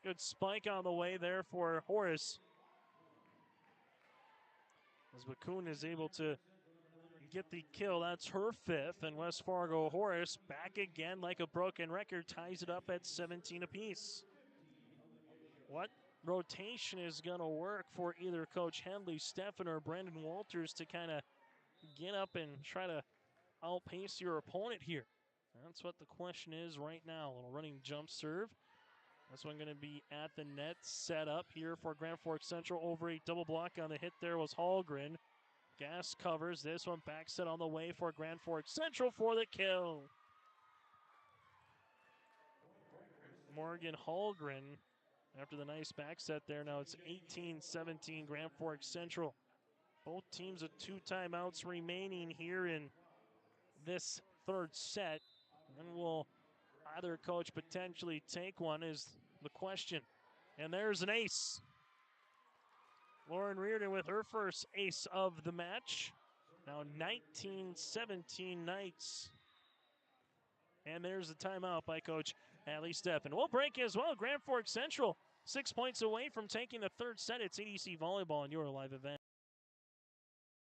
Speaker 2: Good spike on the way there for Horace. As Bakun is able to get the kill, that's her 5th, and West Fargo Horace back again like a broken record, ties it up at 17 apiece. What rotation is going to work for either Coach Henley, Steffen, or Brandon Walters to kind of get up and try to outpace your opponent here? That's what the question is right now. A little running jump serve. This one going to be at the net, set up here for Grand Forks Central. Over a double block on the hit there was Hallgren. Gas covers this one, back set on the way for Grand Forks Central for the kill. Morgan Hallgren after the nice back set there. Now it's 18-17 Grand Forks Central. Both teams with 2 timeouts remaining here in this 3rd set. And will either coach potentially take one is the question. And there's an ace. Lauren Reardon with her first ace of the match. Now 19-17 Knights. And there's the timeout by Coach Allie Steffen. We'll break as well. Grand Forks Central 6 points away from taking the 3rd set. It's EDC Volleyball on your live event.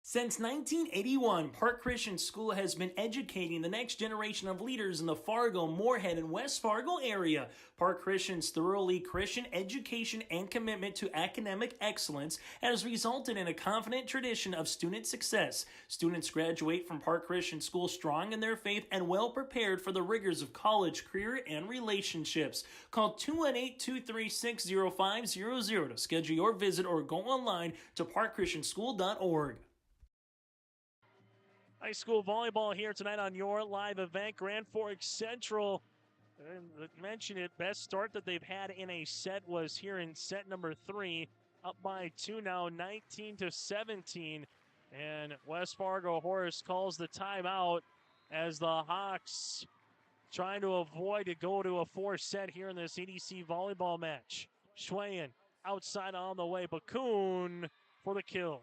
Speaker 19: Since 1981, Park Christian School has been educating the next generation of leaders in the Fargo, Moorhead, and West Fargo area. Park Christian's thoroughly Christian education and commitment to academic excellence has resulted in a confident tradition of student success. Students graduate from Park Christian School strong in their faith and well prepared for the rigors of college, career, and relationships. Call 218-236-0500 to schedule your visit or go online to parkchristianschool.org.
Speaker 2: High school volleyball here tonight on your live event. Grand Forks Central, mentioned it, best start that they've had in a set was here in set number 3. Up by 2 now, 19-17. And West Fargo Horace calls the timeout as the Hawks trying to avoid to go to a 4 set here in this EDC volleyball match. Schwayen outside on the way. Bakun for the kill.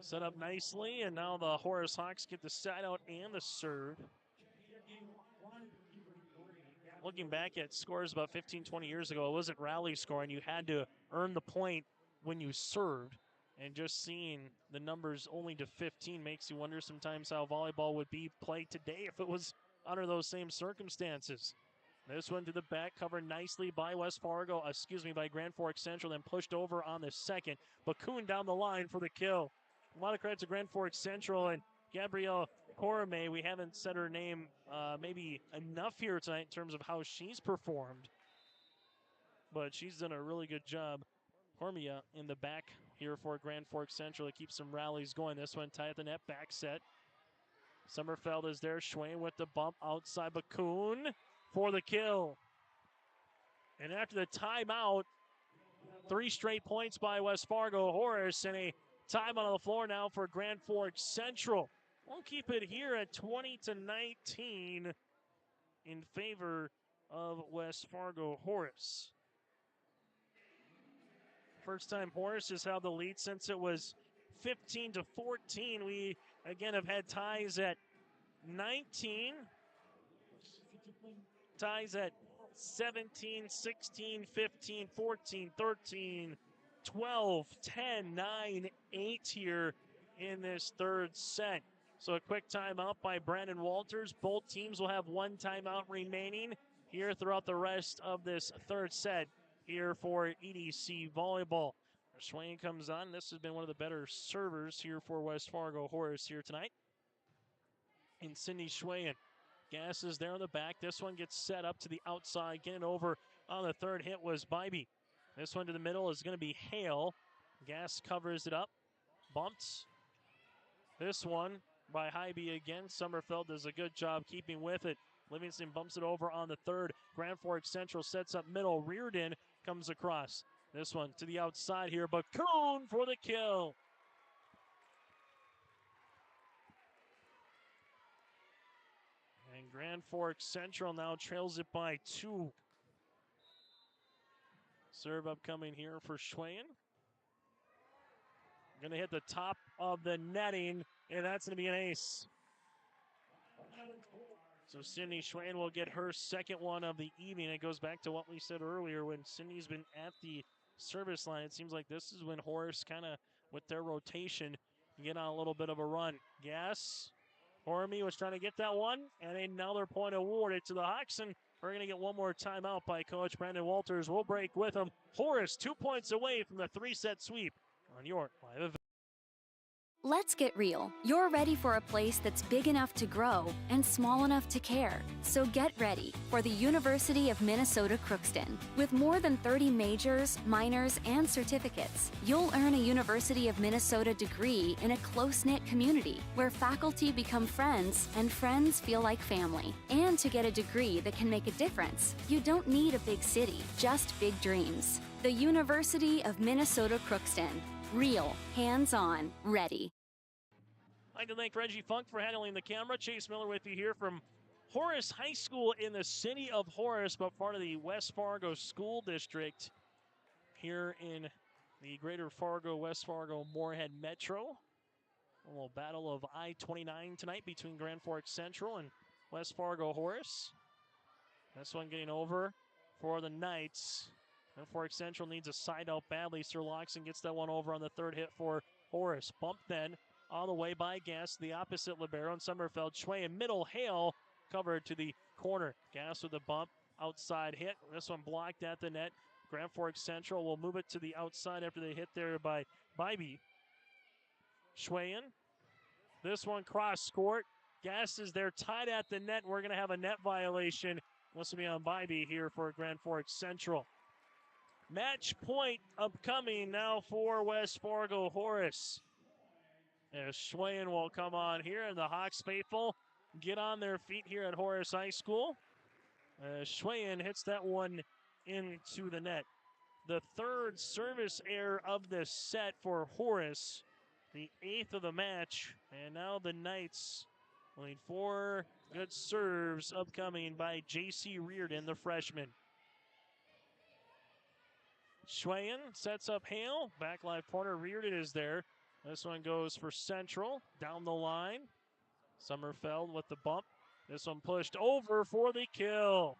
Speaker 2: Set up nicely, and now the Horace Hawks get the side out and the serve. Looking back at scores about 15, 20 years ago, it wasn't rally scoring. You had to earn the point when you served. And just seeing the numbers only to 15 makes you wonder sometimes how volleyball would be played today if it was under those same circumstances. This one to the back, covered nicely by by Grand Forks Central, then pushed over on the second. Bakun down the line for the kill. A lot of credit to Grand Forks Central and Gabrielle Corme. We haven't said her name maybe enough here tonight in terms of how she's performed. But she's done a really good job. Cormia in the back here for Grand Forks Central to keep some rallies going. This one tied at the net, back set. Sommerfeld is there. Schwain with the bump outside. Bakun for the kill. And after the timeout, 3 straight points by West Fargo Horace and a time on the floor now for Grand Forks Central. We'll keep it here at 20-19 in favor of West Fargo Horace. First time Horace has held the lead since it was 15-14. We again have had ties at 19, ties at 17, 16, 15, 14, 13, 12, 10, 9, 8 here in this third set. So a quick timeout by Brandon Walters. Both teams will have 1 timeout remaining here throughout the rest of this third set here for EDC Volleyball. Schwain comes on. This has been one of the better servers here for West Fargo Horace here tonight. And Cindy Schwain. Gas is there on the back. This one gets set up to the outside. Getting over on the third hit was Bybee. This one to the middle is going to be Hale. Gas covers it up. Bumps. This one by Hybe again. Sommerfeld does a good job keeping with it. Livingston bumps it over on the third. Grand Forks Central sets up middle. Reardon comes across. This one to the outside here. Bakun for the kill. And Grand Forks Central now trails it by 2. Serve upcoming here for Schwayen. Going to hit the top of the netting, and that's going to be an ace. So Cindy Schwayen will get her second one of the evening. It goes back to what we said earlier when Cindy's been at the service line. It seems like this is when Horace kind of, with their rotation, get on a little bit of a run. Gas. Hormy was trying to get that one, and another point awarded to the Hawks, and we're going to get one more timeout by Coach Brandon Walters. We'll break with him. Horace 2 points away from the 3-set sweep on your live event.
Speaker 20: Let's get real. You're ready for a place that's big enough to grow and small enough to care. So get ready for the University of Minnesota Crookston. With more than 30 majors, minors, and certificates, you'll earn a University of Minnesota degree in a close-knit community where faculty become friends and friends feel like family. And to get a degree that can make a difference, you don't need a big city, just big dreams. The University of Minnesota Crookston. Real, hands-on, ready.
Speaker 2: I'd like to thank Reggie Funk for handling the camera. Chase Miller with you here from Horace High School in the city of Horace, but part of the West Fargo School District here in the greater Fargo, West Fargo, Moorhead Metro. A little battle of I-29 tonight between Grand Forks Central and West Fargo Horace. This one getting over for the Knights Grand Forks Central needs a side out badly. Sir Loxon gets that one over on the third hit for Horace. Bump then on the way by Gass, the opposite libero, and Sommerfeld. Schway in middle, Hale covered to the corner. Gass with a bump, outside hit. This one blocked at the net. Grand Forks Central will move it to the outside after they hit there by Bybee. Schwayen. This one cross court. Gass is there tied at the net. We're going to have a net violation. This will be on Bybee here for Grand Forks Central. Match point upcoming now for West Fargo Horace. As Schwayen will come on here, and the Hawks faithful get on their feet here at Horace High School. Schwayen hits that one into the net. The third service error of this set for Horace, the 8th of the match, and now the Knights will need 4 good serves upcoming by J.C. Reardon, the freshman. Schwayen sets up Hale, back left corner, Reardon is there. This one goes for Central, down the line. Sommerfeld with the bump. This one pushed over for the kill.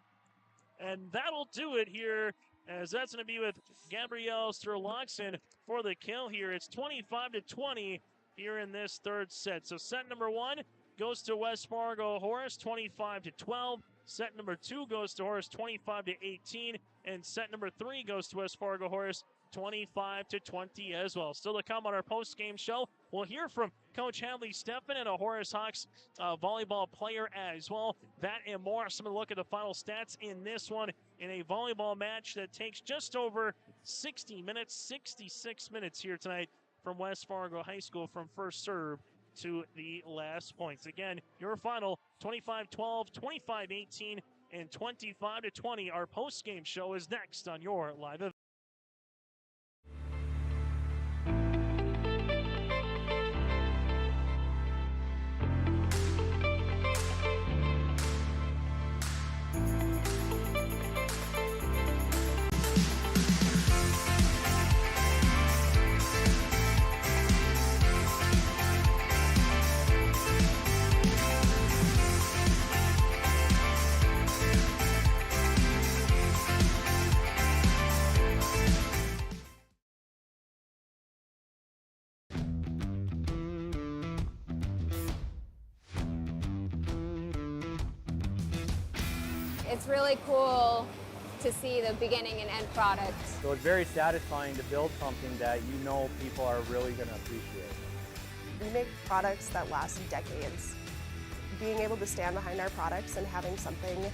Speaker 2: And that'll do it here, as that's going to be with Gabrielle Sturloxen for the kill here. It's 25-20 here in this third set. So set number 1 goes to West Fargo Horace, 25-12. Set number 2 goes to Horace, 25-18. And set number 3 goes to West Fargo Horace, 25-20 as well. Still to come on our post-game show, we'll hear from Coach Hadley Steffen and a Horace Hawks volleyball player as well. That and more. Some of the look at the final stats in this one in a volleyball match that takes just over 60 minutes, 66 minutes here tonight from West Fargo High School from first serve to the last points. Again, your final 25-12, 25-18, and 25-20. Our post-game show is next on your live event.
Speaker 13: It's really cool to see the beginning and end product.
Speaker 14: So it's very satisfying to build something that you know people are really going to appreciate.
Speaker 21: We make products that last decades. Being able to stand behind our products and having something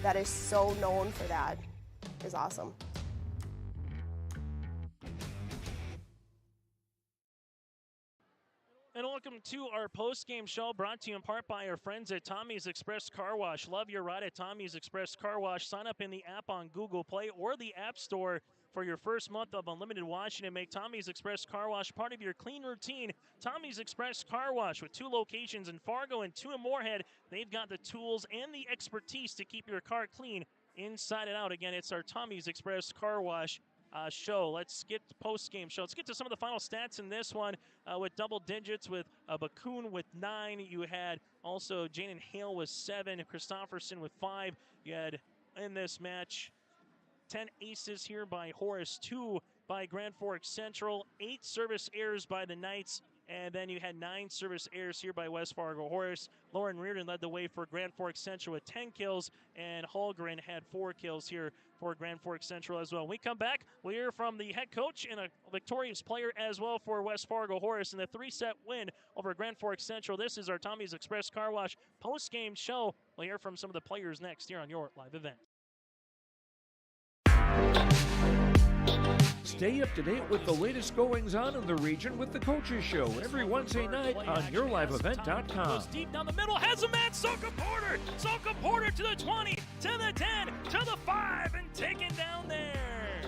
Speaker 21: that is so known for that is awesome.
Speaker 2: And welcome to our post-game show, brought to you in part by our friends at Tommy's Express Car Wash. Love your ride at Tommy's Express Car Wash. Sign up in the app on Google Play or the App Store for your first month of unlimited washing, and make Tommy's Express Car Wash part of your clean routine. Tommy's Express Car Wash, with 2 locations in Fargo and 2 in Moorhead. They've got the tools and the expertise to keep your car clean inside and out. Again, it's our Tommy's Express Car Wash show. Let's get to post-game show. Let's get to some of the final stats in this one with double digits, with Bakun with 9. You had also Jaden Hale with 7, Christofferson with 5. You had in this match 10 aces here by Horace, 2 by Grand Forks Central, 8 service errors by the Knights, and then you had 9 service errors here by West Fargo Horace. Lauren Reardon led the way for Grand Forks Central with 10 kills, and Holgren had 4 kills here for Grand Forks Central as well. When we come back, we'll hear from the head coach and a victorious player as well for West Fargo Horace in the 3-set win over Grand Forks Central. This is our Tommy's Express Car Wash post-game show. We'll hear from some of the players next here on your live event.
Speaker 6: Stay up to date with the latest goings-on in the region with the Coaches Show every Wednesday night on YourLiveEvent.com.
Speaker 2: Goes deep down the middle, has a man, Soka Porter! Soka Porter to the 20, to the 10, to the 5, and taken down there.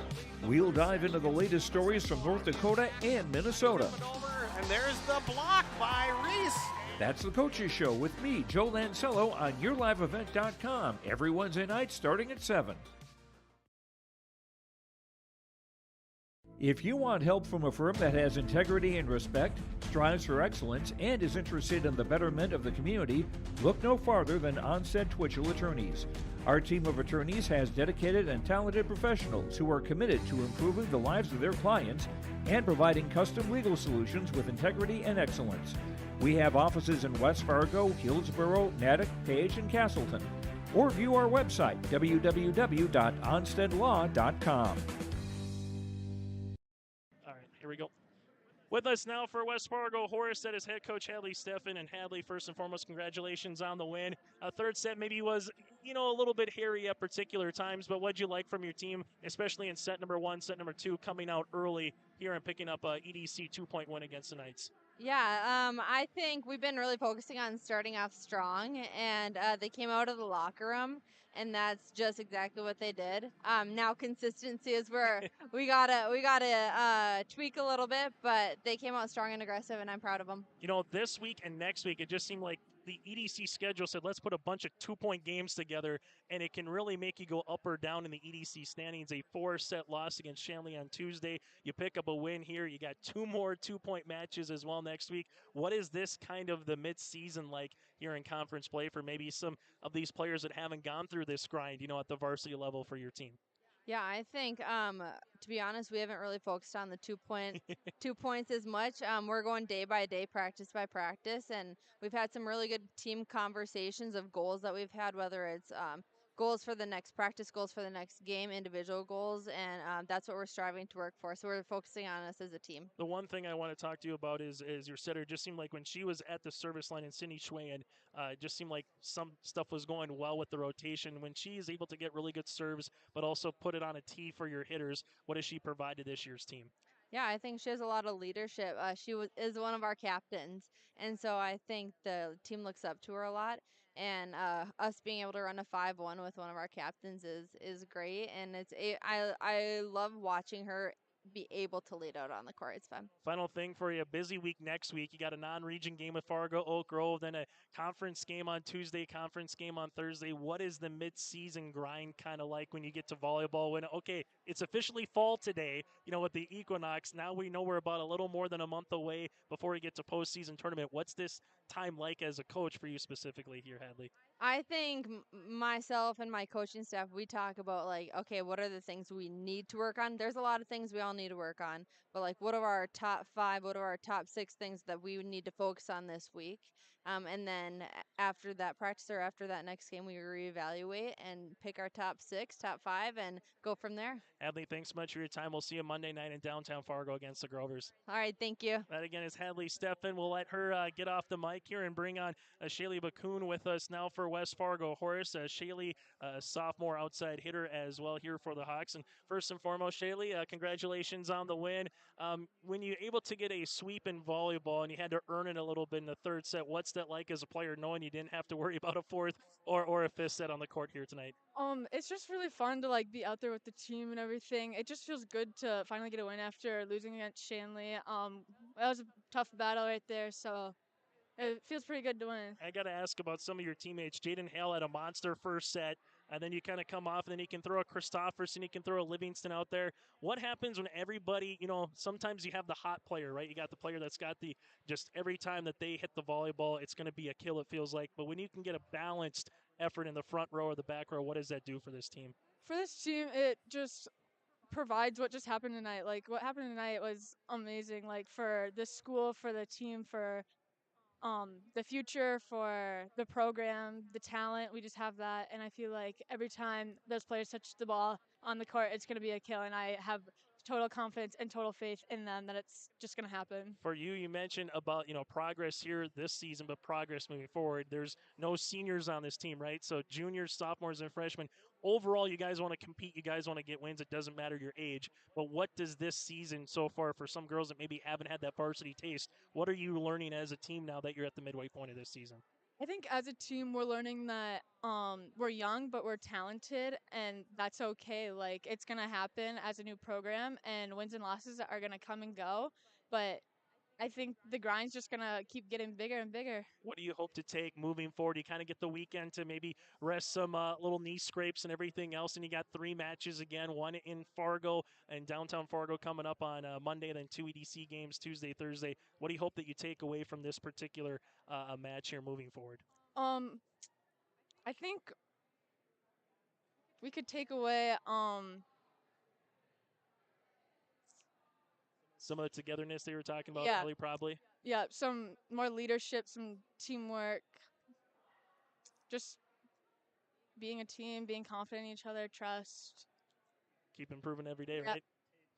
Speaker 6: We'll dive into the latest stories from North Dakota and Minnesota.
Speaker 4: And there's the block by Reese.
Speaker 6: That's the Coaches Show with me, Joe Lancello, on YourLiveEvent.com every Wednesday night starting at 7. If you want help from a firm that has integrity and respect, strives for excellence, and is interested in the betterment of the community, look no farther than Onset Twitchell Attorneys. Our team of attorneys has dedicated and talented professionals who are committed to improving the lives of their clients and providing custom legal solutions with integrity and excellence. We have offices in West Fargo, Hillsborough, Natick, Page, and Castleton. Or view our website, www.onstedlaw.com.
Speaker 2: All right, here we go. With us now for West Fargo Horace, that is head coach Hadley Steffen. And Hadley, first and foremost, congratulations on the win. A third set maybe was, a little bit hairy at particular times, but what'd you like from your team, especially in set number 1, set number 2, coming out early here and picking up a EDC 2-point win against the Knights?
Speaker 3: Yeah, I think we've been really focusing on starting off strong, and they came out of the locker room, and that's just exactly what they did. Now consistency is where we gotta tweak a little bit, but they came out strong and aggressive, and I'm proud of them.
Speaker 2: This week and next week, it just seemed like the EDC schedule said, let's put a bunch of 2-point games together, and it can really make you go up or down in the EDC standings. A 4-set loss against Shanley on Tuesday. You pick up a win here. You got 2 more 2-point matches as well next week. What is this kind of the mid-season like here in conference play for maybe some of these players that haven't gone through this grind, at the varsity level for your team?
Speaker 3: Yeah, I think, to be honest, we haven't really focused on the 2 points as much. We're going day by day, practice by practice, and we've had some really good team conversations of goals that we've had, whether it's goals for the next practice, goals for the next game, individual goals, and that's what we're striving to work for. So we're focusing on us as a team.
Speaker 2: The one thing I want to talk to you about is your setter. It just seemed like when she was at the service line in Cindy Schwayen, it just seemed like some stuff was going well with the rotation. When she is able to get really good serves, but also put it on a tee for your hitters, what has she provided this year's team?
Speaker 3: Yeah, I think she has a lot of leadership. She is one of our captains, and so I think the team looks up to her a lot. And us being able to run a 5-1 with one of our captains is great, and I love watching her be able to lead out on the court. It's fun.
Speaker 2: Final thing for you, a busy week next week. You got a non-region game with Fargo, Oak Grove, then a conference game on Tuesday, conference game on Thursday. What is the mid-season grind kind of like when you get to volleyball? When, okay, it's officially fall today, with the equinox. Now we know we're about a little more than a month away before we get to postseason tournament. What's this time like as a coach for you specifically here, Hadley?
Speaker 3: I think myself and my coaching staff, we talk about okay, what are the things we need to work on? There's a lot of things we all need to work on, but what are our top 5, what are our top 6 things that we would need to focus on this week? And then after that practice or after that next game, we reevaluate and pick our top 6, top 5, and go from there.
Speaker 2: Hadley, thanks so much for your time. We'll see you Monday night in downtown Fargo against the Grovers.
Speaker 3: All right, thank you.
Speaker 2: That again is Hadley Steffen. We'll let her get off the mic here and bring on Shaylee Bakun with us now for West Fargo Horace. Shaylee, a sophomore outside hitter as well here for the Hawks. And first and foremost, Shaylee, congratulations on the win. When you're able to get a sweep in volleyball and you had to earn it a little bit in the third set, what's that like as a player knowing you didn't have to worry about a 4th or a 5th set on the court here tonight?
Speaker 22: It's just really fun to be out there with the team and everything. It just feels good to finally get a win after losing against Shanley. That was a tough battle right there, so it feels pretty good to win.
Speaker 2: I got to ask about some of your teammates. Jaden Hale had a monster first set, and then you kind of come off, and then you can throw a Christopherson, you can throw a Livingston out there. What happens when everybody, sometimes you have the hot player, right? You got the player that's got just every time that they hit the volleyball, it's going to be a kill, it feels like. But when you can get a balanced effort in the front row or the back row, what does that do for this team?
Speaker 22: For this team, it just provides what just happened tonight. What happened tonight was amazing, for the school, for the team, for the future, for the program, the talent. We just have that, and I feel like every time those players touch the ball on the court, it's going to be a kill, and I have total confidence and total faith in them that it's just going to happen.
Speaker 2: For you, you mentioned about, progress here this season, but progress moving forward. There's no seniors on this team, right? So juniors, sophomores, and freshmen. Overall, you guys want to compete. You guys want to get wins. It doesn't matter your age. But what does this season so far for some girls that maybe haven't had that varsity taste, what are you learning as a team now that you're at the midway point of this season?
Speaker 22: I think as a team, we're learning that we're young, but we're talented, and that's okay. It's going to happen as a new program, and wins and losses are going to come and go. But I think the grind's just going to keep getting bigger and bigger.
Speaker 2: What do you hope to take moving forward? You kind of get the weekend to maybe rest some little knee scrapes and everything else, and you got 3 matches again, one in Fargo and downtown Fargo coming up on Monday, then 2 EDC games Tuesday, Thursday. What do you hope that you take away from this particular match here moving forward?
Speaker 22: I think we could take away
Speaker 2: some of the togetherness they were talking about
Speaker 22: yeah.
Speaker 2: earlier, probably.
Speaker 22: Yeah, some more leadership, some teamwork, just being a team, being confident in each other, trust.
Speaker 2: Keep improving every day,
Speaker 22: Yep.
Speaker 2: right?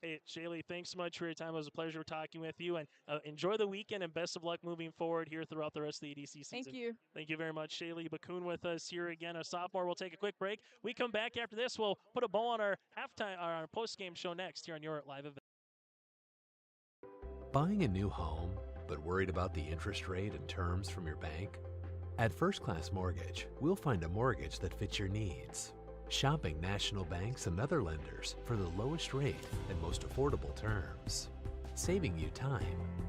Speaker 2: Hey, Shaylee, thanks so much for your time. It was a pleasure talking with you, and enjoy the weekend and best of luck moving forward here throughout the rest of the EDC season.
Speaker 22: Thank you.
Speaker 2: Thank you very much, Shaylee Bakun, with us here again, a sophomore. We'll take a quick break. We come back after this. We'll put a bow on our halftime, our post-game show next here on your live event.
Speaker 7: Buying a new home, but worried about the interest rate and terms from your bank? At First Class Mortgage, we'll find a mortgage that fits your needs. Shopping national banks and other lenders for the lowest rate and most affordable terms, saving you time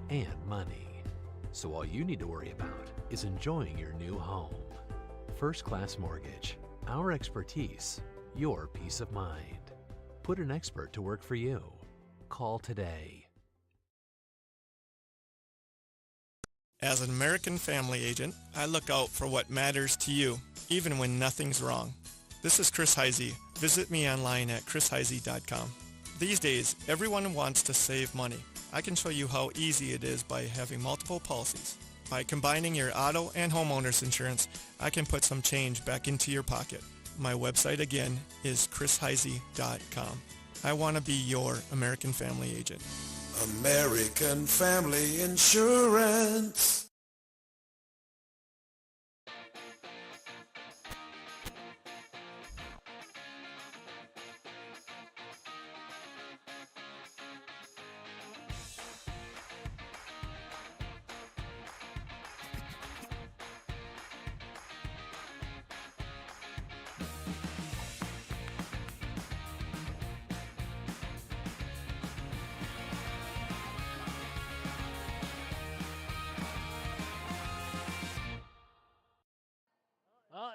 Speaker 7: and money. So all you need to worry about is enjoying your new home. First Class Mortgage, our expertise, your peace of mind. Put an expert to work for you. Call today.
Speaker 8: As an American family agent, I look out for what matters to you, even when nothing's wrong. This is Chris Heisey. Visit me online at chrisheisey.com. These days, everyone wants to save money. I can show you how easy it is by having multiple policies. By combining your auto and homeowner's insurance, I can put some change back into your pocket. My website again is chrisheisey.com. I want to be your American family agent.
Speaker 9: American Family Insurance.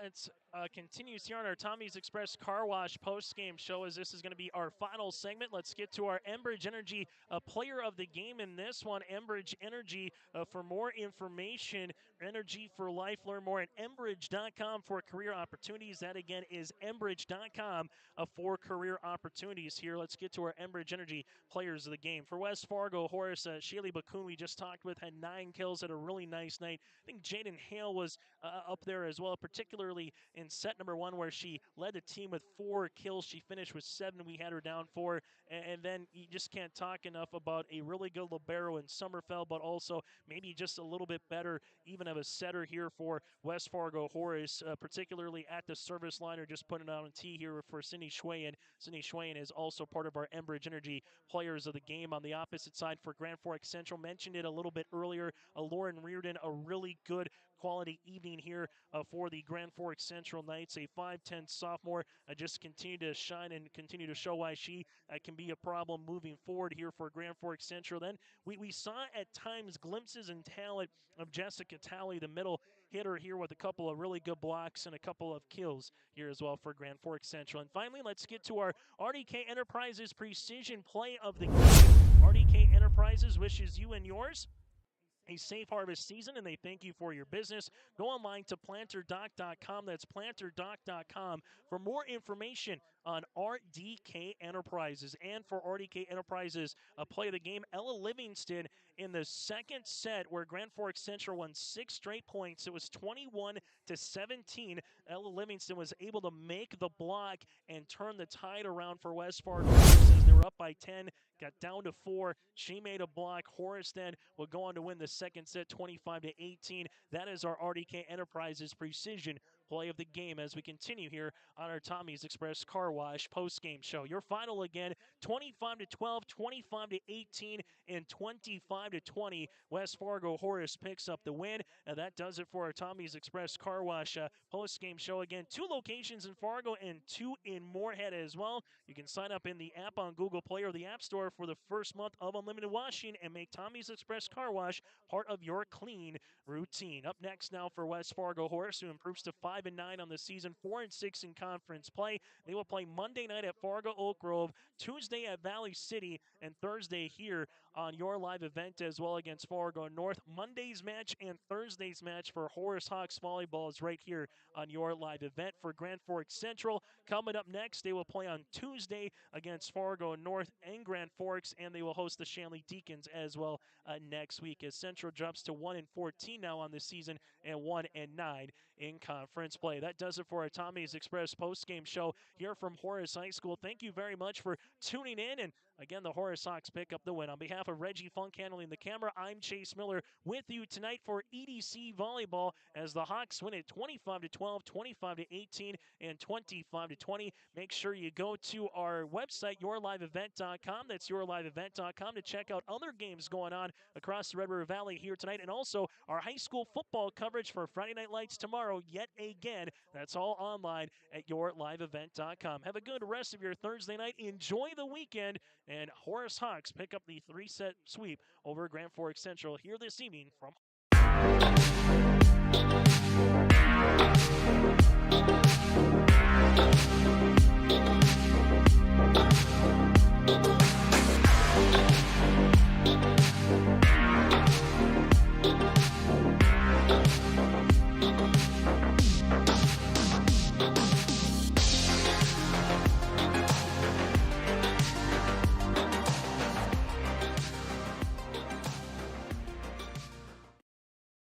Speaker 2: It continues here on our Tommy's Express Car Wash post-game show, as this is going to be our final segment. Let's get to our Enbridge Energy player of the game in this one. Enbridge Energy, for more information, Energy for Life. Learn more at enbridge.com for career opportunities. That again is enbridge.com for career opportunities here. Let's get to our Enbridge Energy players of the game. For West Fargo Horace, Shaylee Bakun, we just talked with, had 9 kills, had a really nice night. I think Jaden Hale was up there as well, particularly in set number 1 where she led the team with 4 kills. She finished with 7. We had her down 4. And then you just can't talk enough about a really good libero in Sommerfeld, but also maybe just a little bit better even of a setter here for West Fargo Horace, particularly at the service line, or just putting it on a tee here for Cindy Schwayen. Cindy Schwayen is also part of our Enbridge Energy players of the game. On the opposite side for Grand Forks Central, mentioned it a little bit earlier, Lauren Reardon, a really good quality evening here for the Grand Forks Central Knights. A 5'10 sophomore, just continue to shine and continue to show why she can be a problem moving forward here for Grand Forks Central. Then we saw at times glimpses and talent of Jessica Talley, the middle hitter here, with a couple of really good blocks and a couple of kills here as well for Grand Forks Central. And finally, let's get to our RDK Enterprises Precision Play of the Game. RDK Enterprises wishes you and yours a safe harvest season, and they thank you for your business. Go online to planterdoc.com. That's planterdoc.com for more information on RDK Enterprises. And for RDK Enterprises, play of the game, Ella Livingston in the second set, where Grand Forks Central won 6 straight points. It was 21-17. Ella Livingston was able to make the block and turn the tide around for West Fargo. They were up by 10, got down to 4. She made a block. Horace then will go on to win the second set 25-18. That is our RDK Enterprises Precision Play of the Game as we continue here on our Tommy's Express Car Wash post-game show. Your final again, 25-12, 25-18, and 25-20. West Fargo Horace picks up the win. And that does it for our Tommy's Express Car Wash post-game show. Again, 2 locations in Fargo and 2 in Moorhead as well. You can sign up in the app on Google Play or the App Store for the first month of unlimited washing and make Tommy's Express Car Wash part of your clean routine. Up next now for West Fargo Horace, who improves to 5 5-9 on the season, 4-6 in conference play. They will play Monday night at Fargo Oak Grove, Tuesday at Valley City, and Thursday here on your live event as well against Fargo North. Monday's match and Thursday's match for Horace Hawks volleyball is right here on your live event. For Grand Forks Central, coming up next, they will play on Tuesday against Fargo North and Grand Forks, and they will host the Shanley Deacons as well next week as Central drops to 1-14 now on the season and 1-9 in conference play. That does it for our Tommy's Express postgame show here from Horace High School. Thank you very much for tuning in, and again, the Horace Hawks pick up the win. On behalf of Reggie Funk handling the camera, I'm Chase Miller with you tonight for EDC Volleyball as the Hawks win it 25-12, 25-18, and 25-20. Make sure you go to our website, yourliveevent.com. That's yourliveevent.com to check out other games going on across the Red River Valley here tonight, and also our high school football coverage for Friday Night Lights tomorrow yet again. That's all online at yourliveevent.com. Have a good rest of your Thursday night. Enjoy the weekend, and Horace Hawks pick up the 3-set sweep over Grand Forks Central here this evening from